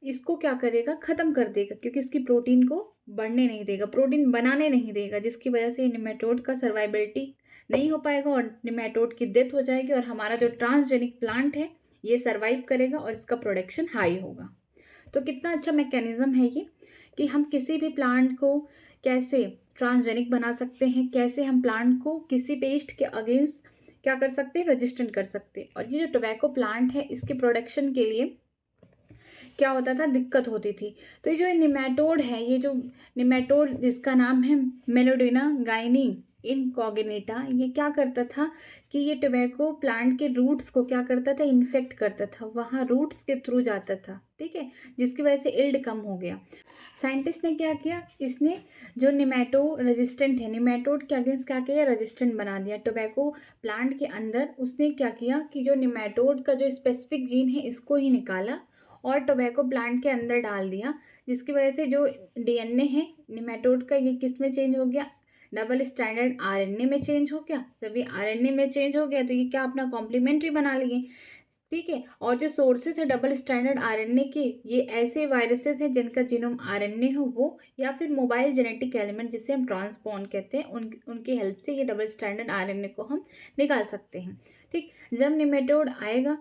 इसको क्या करेगा, ख़त्म कर देगा, क्योंकि इसकी प्रोटीन को बढ़ने नहीं देगा, प्रोटीन बनाने नहीं देगा, जिसकी वजह से निमेटोड का सर्वाइबिलिटी नहीं हो पाएगा और निमेटोड की डेथ हो जाएगी, और हमारा जो ट्रांसजेनिक प्लांट है, ये सर्वाइव करेगा और इसका प्रोडक्शन हाई होगा। तो कितना अच्छा मैकेनिज्म है ये, कि हम किसी भी प्लांट को कैसे ट्रांसजेनिक बना सकते हैं, कैसे हम प्लांट को किसी पेस्ट के अगेंस्ट क्या कर सकते हैं, रजिस्टेंट कर सकते हैं। और ये जो टोबैको प्लांट है, इसके प्रोडक्शन के लिए क्या होता था, दिक्कत होती थी। तो ये जो निमेटोड है, ये जो निमेटोड जिसका नाम है मेलोडिना गाइनी इनकॉग्निटा, ये क्या करता था कि ये टोबैको प्लांट के रूट्स को क्या करता था, इन्फेक्ट करता था, वहाँ रूट्स के थ्रू जाता था। ठीक है, जिसकी वजह से इल्ड कम हो गया। साइंटिस्ट ने क्या किया, इसने जो निमेटो रेजिस्टेंट है, निमेटोड के अगेंस्ट क्या किया, रेजिस्टेंट बना दिया टोबैको प्लांट के अंदर। उसने क्या किया कि जो निमेटोड का जो स्पेसिफिक जीन है, इसको ही निकाला और टोबैको प्लांट के अंदर डाल दिया, जिसकी वजह से जो डीएनए है निमेटोड का, ये किस में चेंज हो गया, डबल स्टैंडर्ड आरएनए में चेंज हो गया। जब ये आरएनए में चेंज हो गया, तो ये क्या अपना कॉम्प्लीमेंट्री बना लिए। ठीक है, और जो सोर्सेज है डबल स्टैंडर्ड आरएनए के, ये ऐसे वायरसेस हैं जिनका जीनोम आरएनए हो वो, या फिर मोबाइल जेनेटिक एलिमेंट जिसे हम ट्रांसपोन कहते हैं, उनकी हेल्प से ये डबल स्टैंडर्ड आरएनए को हम निकाल सकते हैं। ठीक, जब निमेटोड आएगा,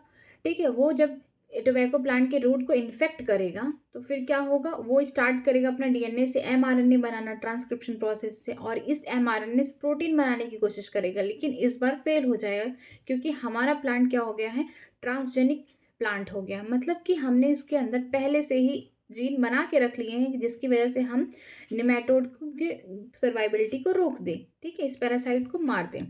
ठीक है, वो जब टोबैको प्लांट के रूट को इन्फेक्ट करेगा, तो फिर क्या होगा, वो स्टार्ट करेगा अपना डीएनए से एमआरएनए बनाना ट्रांसक्रिप्शन प्रोसेस से, और इस एमआरएनए से प्रोटीन बनाने की कोशिश करेगा, लेकिन इस बार फेल हो जाएगा, क्योंकि हमारा प्लांट क्या हो गया है, ट्रांसजेनिक प्लांट हो गया। मतलब कि हमने इसके अंदर पहले से ही जीन बना के रख लिए हैं, जिसकी वजह से हम निमेटोड के सर्वाइबिलिटी को रोक दें। ठीक है, इस पैरासाइट को मार दें।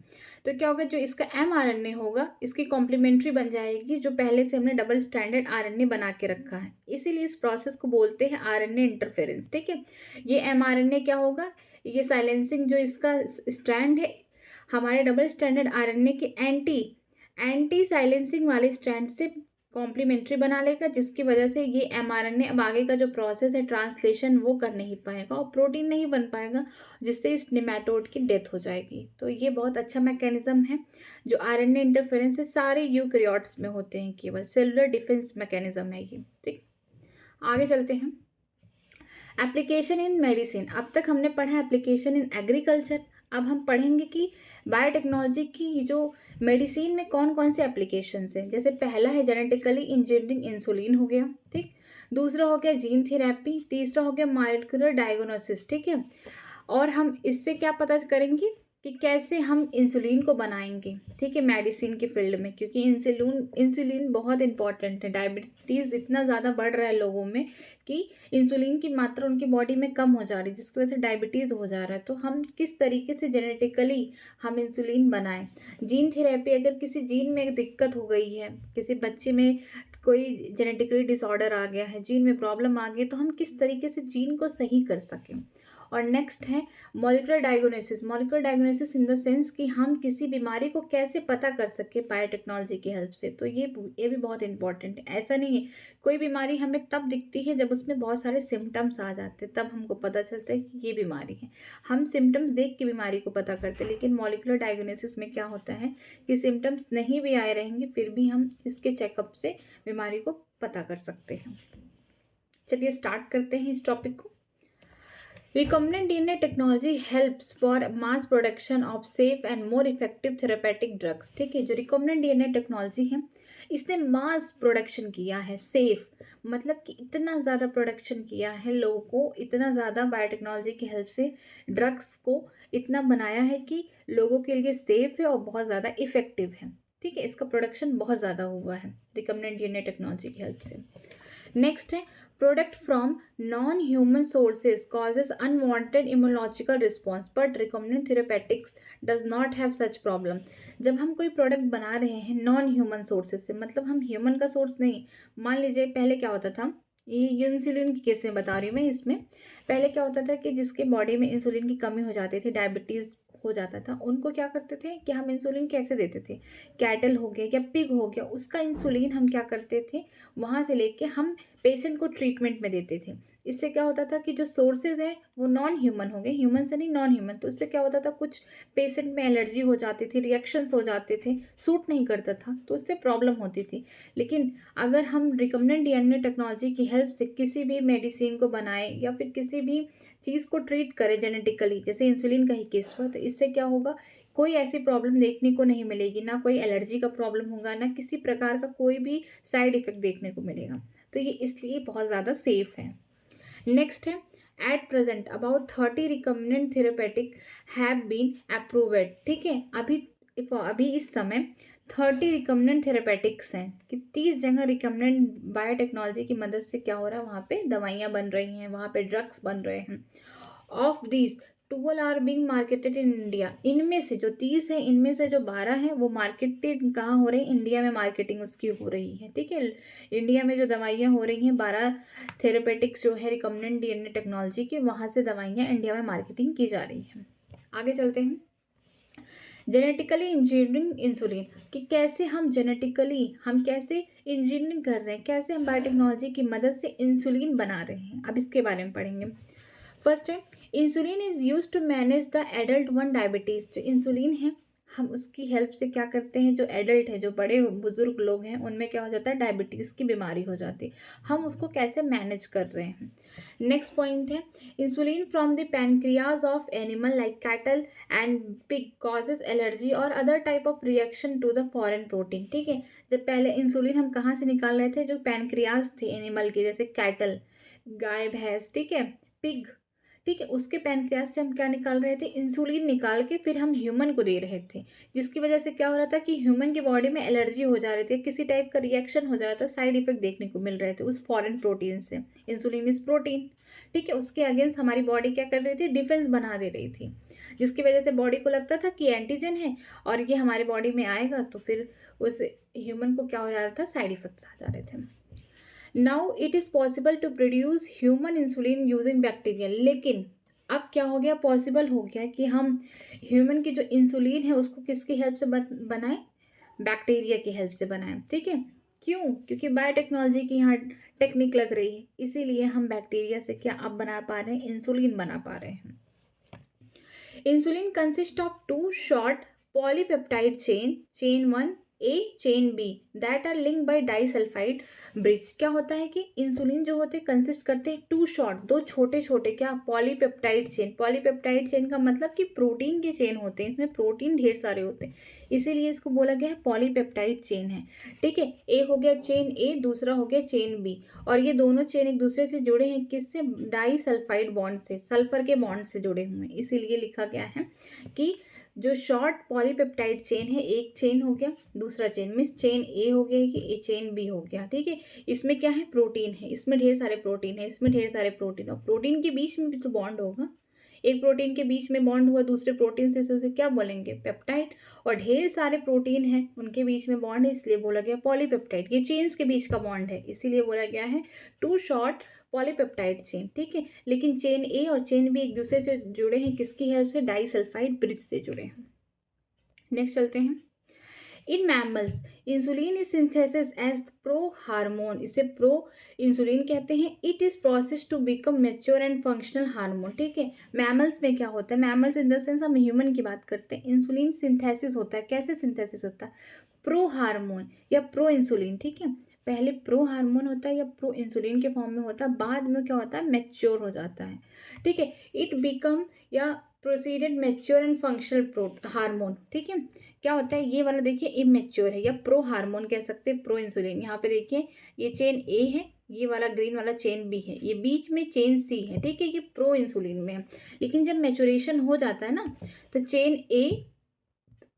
तो क्या होगा, जो इसका एमआरएनए होगा, इसकी कॉम्प्लीमेंट्री बन जाएगी, जो पहले से हमने डबल स्टैंडर्ड आरएनए बना के रखा है। इसीलिए इस प्रोसेस को बोलते हैं आरएनए इंटरफेरेंस। ठीक है, ये एमआरएनए क्या होगा, ये साइलेंसिंग जो इसका स्ट्रैंड है, हमारे डबल स्टैंडर्ड आरएनए के एंटी साइलेंसिंग वाले स्ट्रैंड से कॉम्प्लीमेंट्री बना लेगा, जिसकी वजह से ये एमआरएनए अब आगे का जो प्रोसेस है ट्रांसलेशन वो कर नहीं पाएगा और प्रोटीन नहीं बन पाएगा, जिससे इस नेमाटोड की डेथ हो जाएगी। तो ये बहुत अच्छा मैकेनिज्म है। जो आरएनए इंटरफेरेंस है सारे यूकैरियोट्स में होते हैं, केवल सेलुलर डिफेंस मैकेनिज्म है ये। ठीक, आगे चलते हैं। एप्लीकेशन इन मेडिसिन, अब तक हमने पढ़ा एप्लीकेशन इन एग्रीकल्चर। अब हम पढ़ेंगे कि बायोटेक्नोलॉजी की जो मेडिसिन में कौन कौन से एप्लीकेशंस हैं। जैसे पहला है जेनेटिकली इंजीनियरिंग इंसुलिन हो गया, ठीक। दूसरा हो गया जीन थेरेपी। तीसरा हो गया मॉलिक्यूलर डायग्नोसिस, ठीक है। और हम इससे क्या पता करेंगे कि कैसे हम इंसुलिन को बनाएंगे, ठीक है, मेडिसिन के फील्ड में, क्योंकि इंसुलिन बहुत इंपॉर्टेंट है। डायबिटीज़ इतना ज़्यादा बढ़ रहा है लोगों में कि इंसुलिन की मात्रा उनकी बॉडी में कम हो जा रही है, जिसकी वजह से डायबिटीज़ हो जा रहा है। तो हम किस तरीके से जेनेटिकली हम इंसुलिन बनाएं। जीन थेरेपी, अगर किसी जीन में दिक्कत हो गई है, किसी बच्चे में कोई जेनेटिकली डिसऑर्डर आ गया है, जीन में प्रॉब्लम आ गई, तो हम किस तरीके से जीन को सही कर सकें। और नेक्स्ट है molecular diagnosis. Molecular diagnosis in the sense कि हम किसी बीमारी को कैसे पता कर सके बायोटेक्नोलॉजी की हेल्प से। तो ये भी बहुत इंपॉर्टेंट है। ऐसा नहीं है, कोई बीमारी हमें तब दिखती है जब उसमें बहुत सारे सिम्टम्स आ जाते हैं, तब हमको पता चलता है कि ये बीमारी है। हम सिम्टम्स देख के बीमारी को पता करते हैं, लेकिन मॉलिक्यूलर डायग्नोसिस में क्या होता है कि सिम्टम्स नहीं भी आए रहेंगे, फिर भी हम इसके चेकअप से बीमारी को पता कर सकते हैं। चलिए स्टार्ट करते हैं इस टॉपिक को। Recombinant DNA technology helps for mass production of safe and more effective therapeutic drugs। ठीक है, जो रिकॉम्बिनेंट डीएनए टेक्नोलॉजी है इसने मास प्रोडक्शन किया है, सेफ मतलब कि इतना ज़्यादा प्रोडक्शन किया है, लोगों को इतना ज़्यादा बायोटेक्नोलॉजी की हेल्प से ड्रग्स को इतना बनाया है कि लोगों के लिए सेफ है और बहुत ज़्यादा इफेक्टिव है। ठीक है, इसका प्रोडक्शन बहुत ज़्यादा हुआ है रिकॉम्बिनेंट डीएनए टेक्नोलॉजी की हेल्प से। नेक्स्ट है product from non-human sources causes unwanted immunological response but recombinant therapeutics does not have such problem। जब हम कोई प्रोडक्ट बना रहे हैं नॉन ह्यूमन सोर्सेज से, मतलब हम ह्यूमन का सोर्स नहीं, मान लीजिए पहले क्या होता था, ये इंसुलिन की केस में बता रही हूँ मैं। इसमें पहले क्या होता था कि जिसके बॉडी में इंसुलिन की कमी हो जाती थी, डायबिटीज़ हो जाता था, उनको क्या करते थे कि हम इंसुलिन कैसे देते थे, कैटल हो गया या पिग हो गया, उसका इंसुलिन हम क्या करते थे वहाँ से लेके हम पेशेंट को ट्रीटमेंट में देते थे। इससे क्या होता था कि जो सोर्सेज हैं वो नॉन ह्यूमन हो गए, ह्यूमन से नहीं नॉन ह्यूमन, तो इससे क्या होता था कुछ पेशेंट में एलर्जी हो जाती थी, रिएक्शंस हो जाते थे, सूट नहीं करता था, तो इससे प्रॉब्लम होती थी। लेकिन अगर हम रिकम्बिनेंट डीएनए टेक्नोलॉजी की हेल्प से किसी भी मेडिसिन को बनाए या फिर किसी भी चीज़ को ट्रीट करें जेनेटिकली, जैसे इंसुलिन का ही केस हुआ, तो इससे क्या होगा, कोई ऐसी प्रॉब्लम देखने को नहीं मिलेगी, ना कोई एलर्जी का प्रॉब्लम होगा, ना किसी प्रकार का कोई भी साइड इफेक्ट देखने को मिलेगा। तो ये इसलिए बहुत ज़्यादा सेफ है। नेक्स्ट है at present about 30 recombinant therapeutic have been approved. ठीक है, अभी इस समय 30 रिकम्बिनेंट थेरेपेटिक्स हैं कि 30 जगह रिकम्बिनेंट बायोटेक्नोलॉजी की मदद से क्या हो रहा है, वहाँ पे दवाइयाँ बन रही हैं, वहाँ पे ड्रग्स बन रहे हैं। Of this 12 are being marketed in India. इनमें से जो 30 है, इनमें से जो 12 हैं वो मार्केटेड कहाँ हो रही है, इंडिया में मार्केटिंग उसकी हो रही है। ठीक है, इंडिया में जो दवाइयाँ हो रही हैं 12 थेरेपेटिक्स जो है रिकम्बिनेंट डीएनए टेक्नोलॉजी की, वहाँ से दवाइयाँ इंडिया में मार्केटिंग की जा रही हैं। आगे चलते हैं। जेनेटिकली इंजीनियरिंग इंसुलिन कि कैसे हम जेनेटिकली हम कैसे इंजीनियरिंग कर रहे हैं, कैसे हम बायोटेक्नोलॉजी की मदद से इंसुलिन बना रहे हैं, अब इसके बारे में पढ़ेंगे। फर्स्ट है insulin is use to manage the adult one diabetes. जो इंसुलिन है हम उसकी हेल्प से क्या करते हैं, जो एडल्ट है, जो बड़े बुजुर्ग लोग हैं, उनमें क्या हो जाता है, डायबिटीज़ की बीमारी हो जाती है, हम उसको कैसे मैनेज कर रहे हैं। नेक्स्ट पॉइंट है insulin from the pancreas of animal like cattle and pig causes allergy और other type of reaction to the foreign protein. ठीक है, जब पहले इंसुलिन हम कहाँ से निकाल रहे थे, जो पैनक्रियाज थे एनिमल के, जैसे कैटल गाय भैंस, ठीक है, पिग, ठीक है, उसके पैनक्रियाज से हम क्या निकाल रहे थे, इंसुलिन निकाल के फिर हम ह्यूमन को दे रहे थे, जिसकी वजह से क्या हो रहा था कि ह्यूमन की बॉडी में एलर्जी हो जा रही थी, किसी टाइप का रिएक्शन हो जा रहा था, साइड इफेक्ट देखने को मिल रहे थे उस फॉरेन प्रोटीन से। इंसुलिन इज प्रोटीन, ठीक है, उसके अगेंस्ट हमारी बॉडी क्या कर रही थी, डिफेंस बना दे रही थी, जिसकी वजह से बॉडी को लगता था कि एंटीजन है और ये हमारे बॉडी में आएगा, तो फिर उस ह्यूमन को क्या हो जा रहा था, साइड इफेक्ट्स आ जा रहे थे। Now it is possible to produce human insulin using bacteria. लेकिन अब क्या हो गया, पॉसिबल हो गया कि हम ह्यूमन की जो इंसुलिन है उसको किसकी हेल्प से बनाएं, बैक्टीरिया की हेल्प से बनाएं। ठीक है, क्यों? क्योंकि बायोटेक्नोलॉजी की यहाँ टेक्निक लग रही है, इसीलिए हम बैक्टीरिया से क्या अब बना पा रहे हैं, इंसुलिन बना पा रहे हैं। Insulin consists of two short polypeptide chain 1 A, chain B that are linked by disulfide bridge। क्या होता है कि इंसुलिन जो होते हैं कंसिस्ट करते हैं टू शॉर्ट, दो छोटे छोटे क्या पॉलीपेप्टाइड चेन। पॉलीपेप्टाइड चेन का मतलब कि प्रोटीन के चेन होते हैं, इसमें प्रोटीन ढेर सारे होते हैं, इसीलिए इसको बोला गया है पॉलीपेप्टाइड चेन है। ठीक है, एक हो गया चेन ए, दूसरा हो गया चेन बी, और ये दोनों चेन एक दूसरे से जुड़े हैं किससे, डाई सल्फाइड बॉन्ड से, सल्फर के बॉन्ड से जुड़े हुए हैं, इसीलिए लिखा गया है कि जो शॉर्ट पॉलीपेप्टाइड चेन है, एक चेन हो गया, दूसरा चेन मीन्स चेन ए हो गया कि चेन बी हो गया। ठीक है, इसमें क्या है, प्रोटीन है, इसमें ढेर सारे प्रोटीन है, इसमें ढेर सारे प्रोटीन, और प्रोटीन के बीच में भी तो बॉन्ड होगा, एक प्रोटीन के बीच में बॉन्ड हुआ दूसरे प्रोटीन से, उसे क्या बोलेंगे, पेप्टाइड। और ढेर सारे प्रोटीन हैं, उनके बीच में बॉन्ड है, इसलिए बोला गया पॉलीपेप्टाइड। ये चेन्स के बीच का बॉन्ड है, इसीलिए बोला गया है टू शॉर्ट पॉलीपेप्टाइड चेन। ठीक है, लेकिन चेन ए और चेन बी एक दूसरे से जुड़े हैं किसकी हेल्प से, डाइसल्फाइड ब्रिज से जुड़े हैं। नेक्स्ट चलते हैं। In mammals insulin is synthesis as prohormone, इसे प्रो इंसुलिन कहते हैं। It is process to become mature and functional hormone. ठीक है, मैमल्स में क्या होता है, मैमल्स इन द सेंस हम ह्यूमन की बात करते हैं, इंसुलिन सिंथेसिस होता है, कैसे सिंथेसिस होता है, प्रो हार्मोन या प्रो इंसुलिन। ठीक है, पहले प्रो हार्मोन होता है या प्रो इंसुलिन के फॉर्म में होता है, बाद में क्या होता है, मैच्योर हो जाता है। ठीक है, इट बिकम या proceeded mature and functional prohormone. ठीक है, क्या होता है, ये वाला देखिए इमेच्योर है या प्रो हार्मोन कह सकते हैं, प्रो इंसुलिन। यहाँ पे देखिए ये चेन ए है, ये वाला ग्रीन वाला चेन बी है, ये बीच में चेन सी है। ठीक है, ये प्रो इंसुलिन में है, लेकिन जब मैचुरेशन हो जाता है ना, तो चेन ए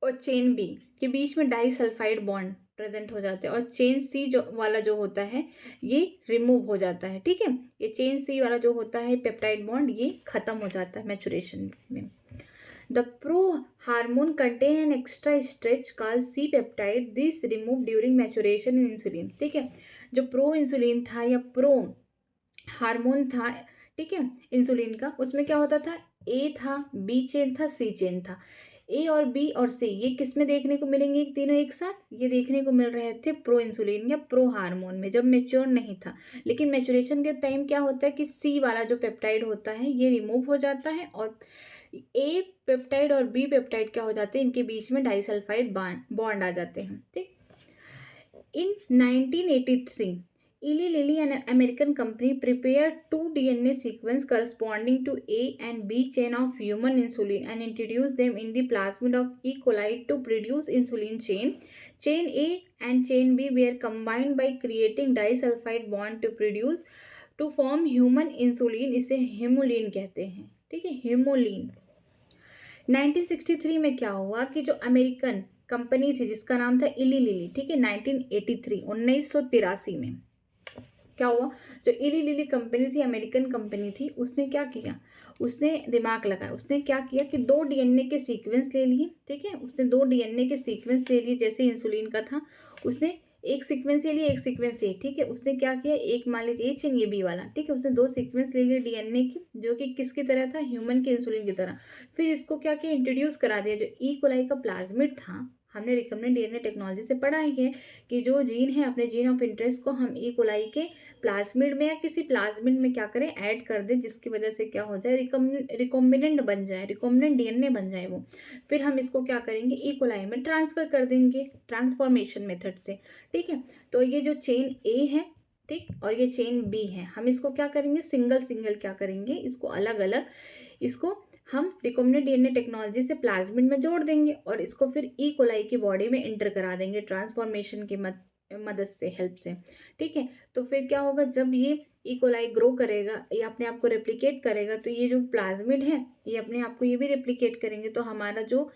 और चेन बी के बीच में डाइसल्फाइड बॉन्ड प्रेजेंट हो जाते हैं, और चेन सी जो वाला जो होता है ये रिमूव हो जाता है। ठीक है, ये चेन सी वाला जो होता है पेप्टाइड बॉन्ड, ये खत्म हो जाता है मैचुरेशन में। The pro-hormone contain an extra stretch called C-peptide. This removed during maturation in insulin. ठीक है, जो प्रो इंसुलिन था या प्रो हार्मोन था, ठीक है, इंसुलिन का, उसमें क्या होता था, ए था, बी चेन था, सी चेन था। ए और बी और सी ये किस में देखने को मिलेंगे, तीनों एक साथ, ये देखने को मिल रहे थे प्रो इंसुलिन या प्रो हार्मोन में, जब मेच्योर नहीं था। लेकिन मेचुरेशन के टाइम क्या होता है कि सी वाला जो पेप्टाइड होता है ये रिमूव हो जाता है, और ए पेप्टाइड और बी पेप्टाइड क्या हो जाते हैं, इनके बीच में डाइसल्फाइड बॉन्ड आ जाते हैं। ठीक, in 1983 Eli Lilly, an American company, prepared two DNA sequences corresponding to A and B chain of human insulin and introduced them in the plasmid of E. coli to produce insulin chain. Chain A and chain B were combined by creating disulfide bond to form human insulin, इसे हेमोलिन कहते हैं। ठीक है, हेमोलिन। 1963 में क्या हुआ कि जो अमेरिकन कंपनी थी जिसका नाम था इली लिली, ठीक है, 1983 में क्या हुआ, जो इली लिली कंपनी थी, अमेरिकन कंपनी थी, उसने क्या किया, उसने दिमाग लगाया, उसने क्या किया कि दो डीएनए के सीक्वेंस ले लिए। ठीक है, उसने दो डीएनए के सीक्वेंस ले लिए, जैसे इंसुलिन का था, उसने एक सीक्वेंस ले लिया, एक सीक्वेंस ये। ठीक है, उसने क्या किया, एक मान लीजिए ए चेन ये बी वाला, ठीक है, उसने दो सीक्वेंस ले लिए डीएनए की, जो कि किसकी तरह था, ह्यूमन के इंसुलिन की तरह। फिर इसको क्या किया, इंट्रोड्यूस करा दिया, जो ई कोलाई का प्लाज्मिड था, हमने रिकम्बिनेंट डीएनए टेक्नोलॉजी से पढ़ा ही है कि जो जीन है, अपने जीन ऑफ इंटरेस्ट को हम ई कोलाई के प्लाज्मिड में या किसी प्लाज्मिड में क्या करें, ऐड कर दें, जिसकी वजह से क्या हो जाए, रिकॉम्बिनेंट बन जाए, रिकॉम्बिनेंट डीएनए बन जाए वो। फिर हम इसको क्या करेंगे, ई कोलाई में ट्रांसफर कर देंगे ट्रांसफॉर्मेशन मेथड से। ठीक है, तो ये जो चेन ए है, ठीक, और ये चेन बी है, हम इसको क्या करेंगे, सिंगल सिंगल क्या करेंगे, इसको अलग अलग, इसको हम रिकॉम्बिनेंट डीएनए टेक्नोलॉजी से प्लाज्मिड में जोड़ देंगे, और इसको फिर ई कोलाई की बॉडी में इंटर करा देंगे ट्रांसफॉर्मेशन की मदद से, हेल्प से। ठीक है, तो फिर क्या होगा, जब ये ई कोलाई ग्रो करेगा, ये अपने आप को रेप्लिकेट करेगा, तो ये जो प्लाज्मिड है ये अपने आप को ये भी रेप्लिकेट करेंगे, तो हमारा जो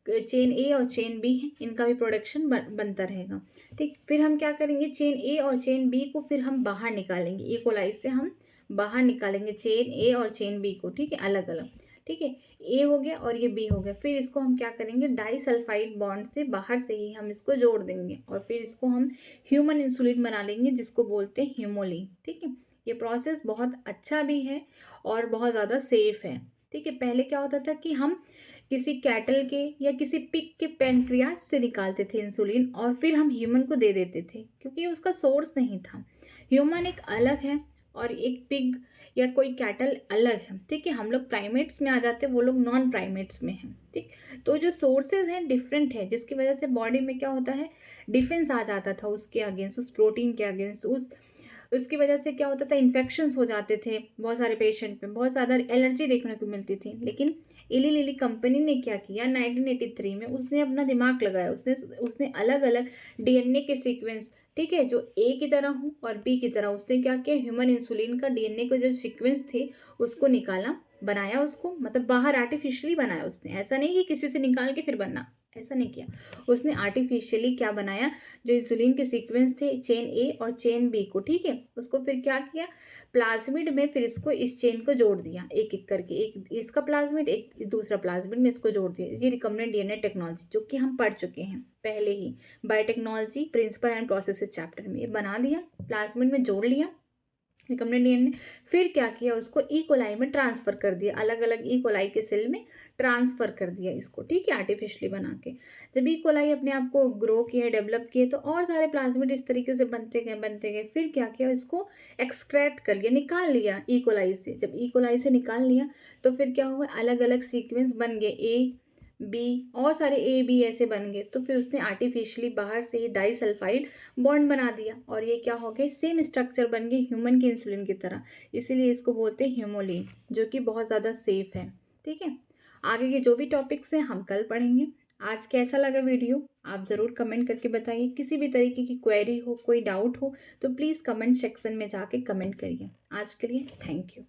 चेन ए और चेन बी है इनका भी प्रोडक्शन बनता रहेगा। ठीक, फिर हम क्या करेंगे, चेन ए और चेन बी को फिर हम बाहर निकालेंगे, ई कोलाई से हम बाहर निकालेंगे चेन ए और चेन बी को। ठीक है, अलग अलग। ठीक है, ए हो गया और ये बी हो गया, फिर इसको हम क्या करेंगे, डाइसल्फाइड बॉन्ड से बाहर से ही हम इसको जोड़ देंगे, और फिर इसको हम ह्यूमन इंसुलिन बना लेंगे, जिसको बोलते हैं हीमोलिन। ठीक है, ये प्रोसेस बहुत अच्छा भी है और बहुत ज़्यादा सेफ है। ठीक है, पहले क्या होता था कि हम किसी कैटल के या किसी पिग के पैनक्रियास से निकालते थे इंसुलिन, और फिर हम ह्यूमन को दे देते थे, क्योंकि उसका सोर्स नहीं था। ह्यूमन एक अलग है और एक पिग या कोई कैटल अलग है, ठीक है। हम लोग प्राइमेट्स में आ जाते हैं, वो लोग नॉन प्राइमेट्स में हैं, ठीक। तो जो सोर्सेज हैं डिफरेंट है, जिसकी वजह से बॉडी में क्या होता है, डिफेंस आ जाता था उसके अगेंस्ट, उस प्रोटीन के अगेंस्ट। उसकी वजह से क्या होता था, इन्फेक्शंस हो जाते थे बहुत सारे पेशेंट में, बहुत ज़्यादा एलर्जी देखने को मिलती थी। लेकिन इली लिली कंपनी ने क्या किया, 1983 में उसने अपना दिमाग लगाया, उसने उसने अलग अलग डीएनए के सीक्वेंस, ठीक है, जो ए की तरह हो और बी की तरह, उसने क्या किया, ह्यूमन इंसुलिन का डीएनए का जो सीक्वेंस थे उसको निकाला, बनाया उसको, मतलब बाहर आर्टिफिशियली बनाया उसने, ऐसा नहीं कि किसी से निकाल के फिर बना, ऐसा नहीं किया उसने। आर्टिफिशियली क्या बनाया, जो इंसुलिन के सीक्वेंस थे, चेन ए और चेन बी को, ठीक है, उसको फिर क्या किया, प्लाज्मिड में फिर इसको, इस चेन को जोड़ दिया एक एक करके, एक इसका प्लाज्मिड, एक दूसरा प्लाज्मिड में इसको जोड़ दिया। ये रिकम्बिनेंट डीएनए टेक्नोलॉजी जो कि हम पढ़ चुके हैं पहले ही, biotechnology principle and processes chapter में, ये बना दिया, प्लाज्मिड में जोड़ लिया रिकम्बिनेंट डीएनए। फिर क्या किया, उसको ई कोलाई में ट्रांसफर कर दिया, अलग अलग ई कोलाई के सेल में ट्रांसफर कर दिया इसको, ठीक है, आर्टिफिशियली बना के। जब ई कोलाई अपने आप को ग्रो किए, डेवलप किए, तो और सारे प्लाज्मिड इस तरीके से बनते गए। फिर क्या किया, इसको एक्सट्रैक्ट कर लिया, निकाल लिया ई कोलाई से। जब ई कोलाई से निकाल लिया तो फिर क्या हुआ, अलग अलग सीक्वेंस बन गए, ए बी, और सारे ए बी ऐसे बन गए। तो फिर उसने आर्टिफिशियली बाहर से ही डाइसल्फाइड बॉन्ड बना दिया, और ये क्या हो गए, सेम स्ट्रक्चर बन गई ह्यूमन की इंसुलिन की तरह। इसीलिए इसको बोलते हैं ह्यूमोलिन, जो कि बहुत ज़्यादा सेफ है, ठीक है। आगे के जो भी टॉपिक्स हैं हम कल पढ़ेंगे। आज कैसा लगा वीडियो आप ज़रूर कमेंट करके बताइए। किसी भी तरीके की क्वेरी हो, कोई डाउट हो, तो प्लीज़ कमेंट सेक्शन में जाके कमेंट करिए। आज के लिए थैंक यू।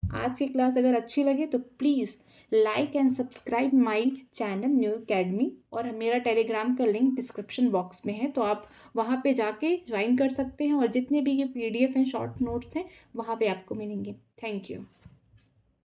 आज की क्लास अगर अच्छी लगे तो please like and subscribe my channel new academy, और मेरा टेलीग्राम का लिंक डिस्क्रिप्शन बॉक्स में है, तो आप वहाँ पे जाके ज्वाइन कर सकते हैं, और जितने भी ये पीडीएफ हैं, शॉर्ट नोट्स हैं, वहाँ पे आपको मिलेंगे। Thank you.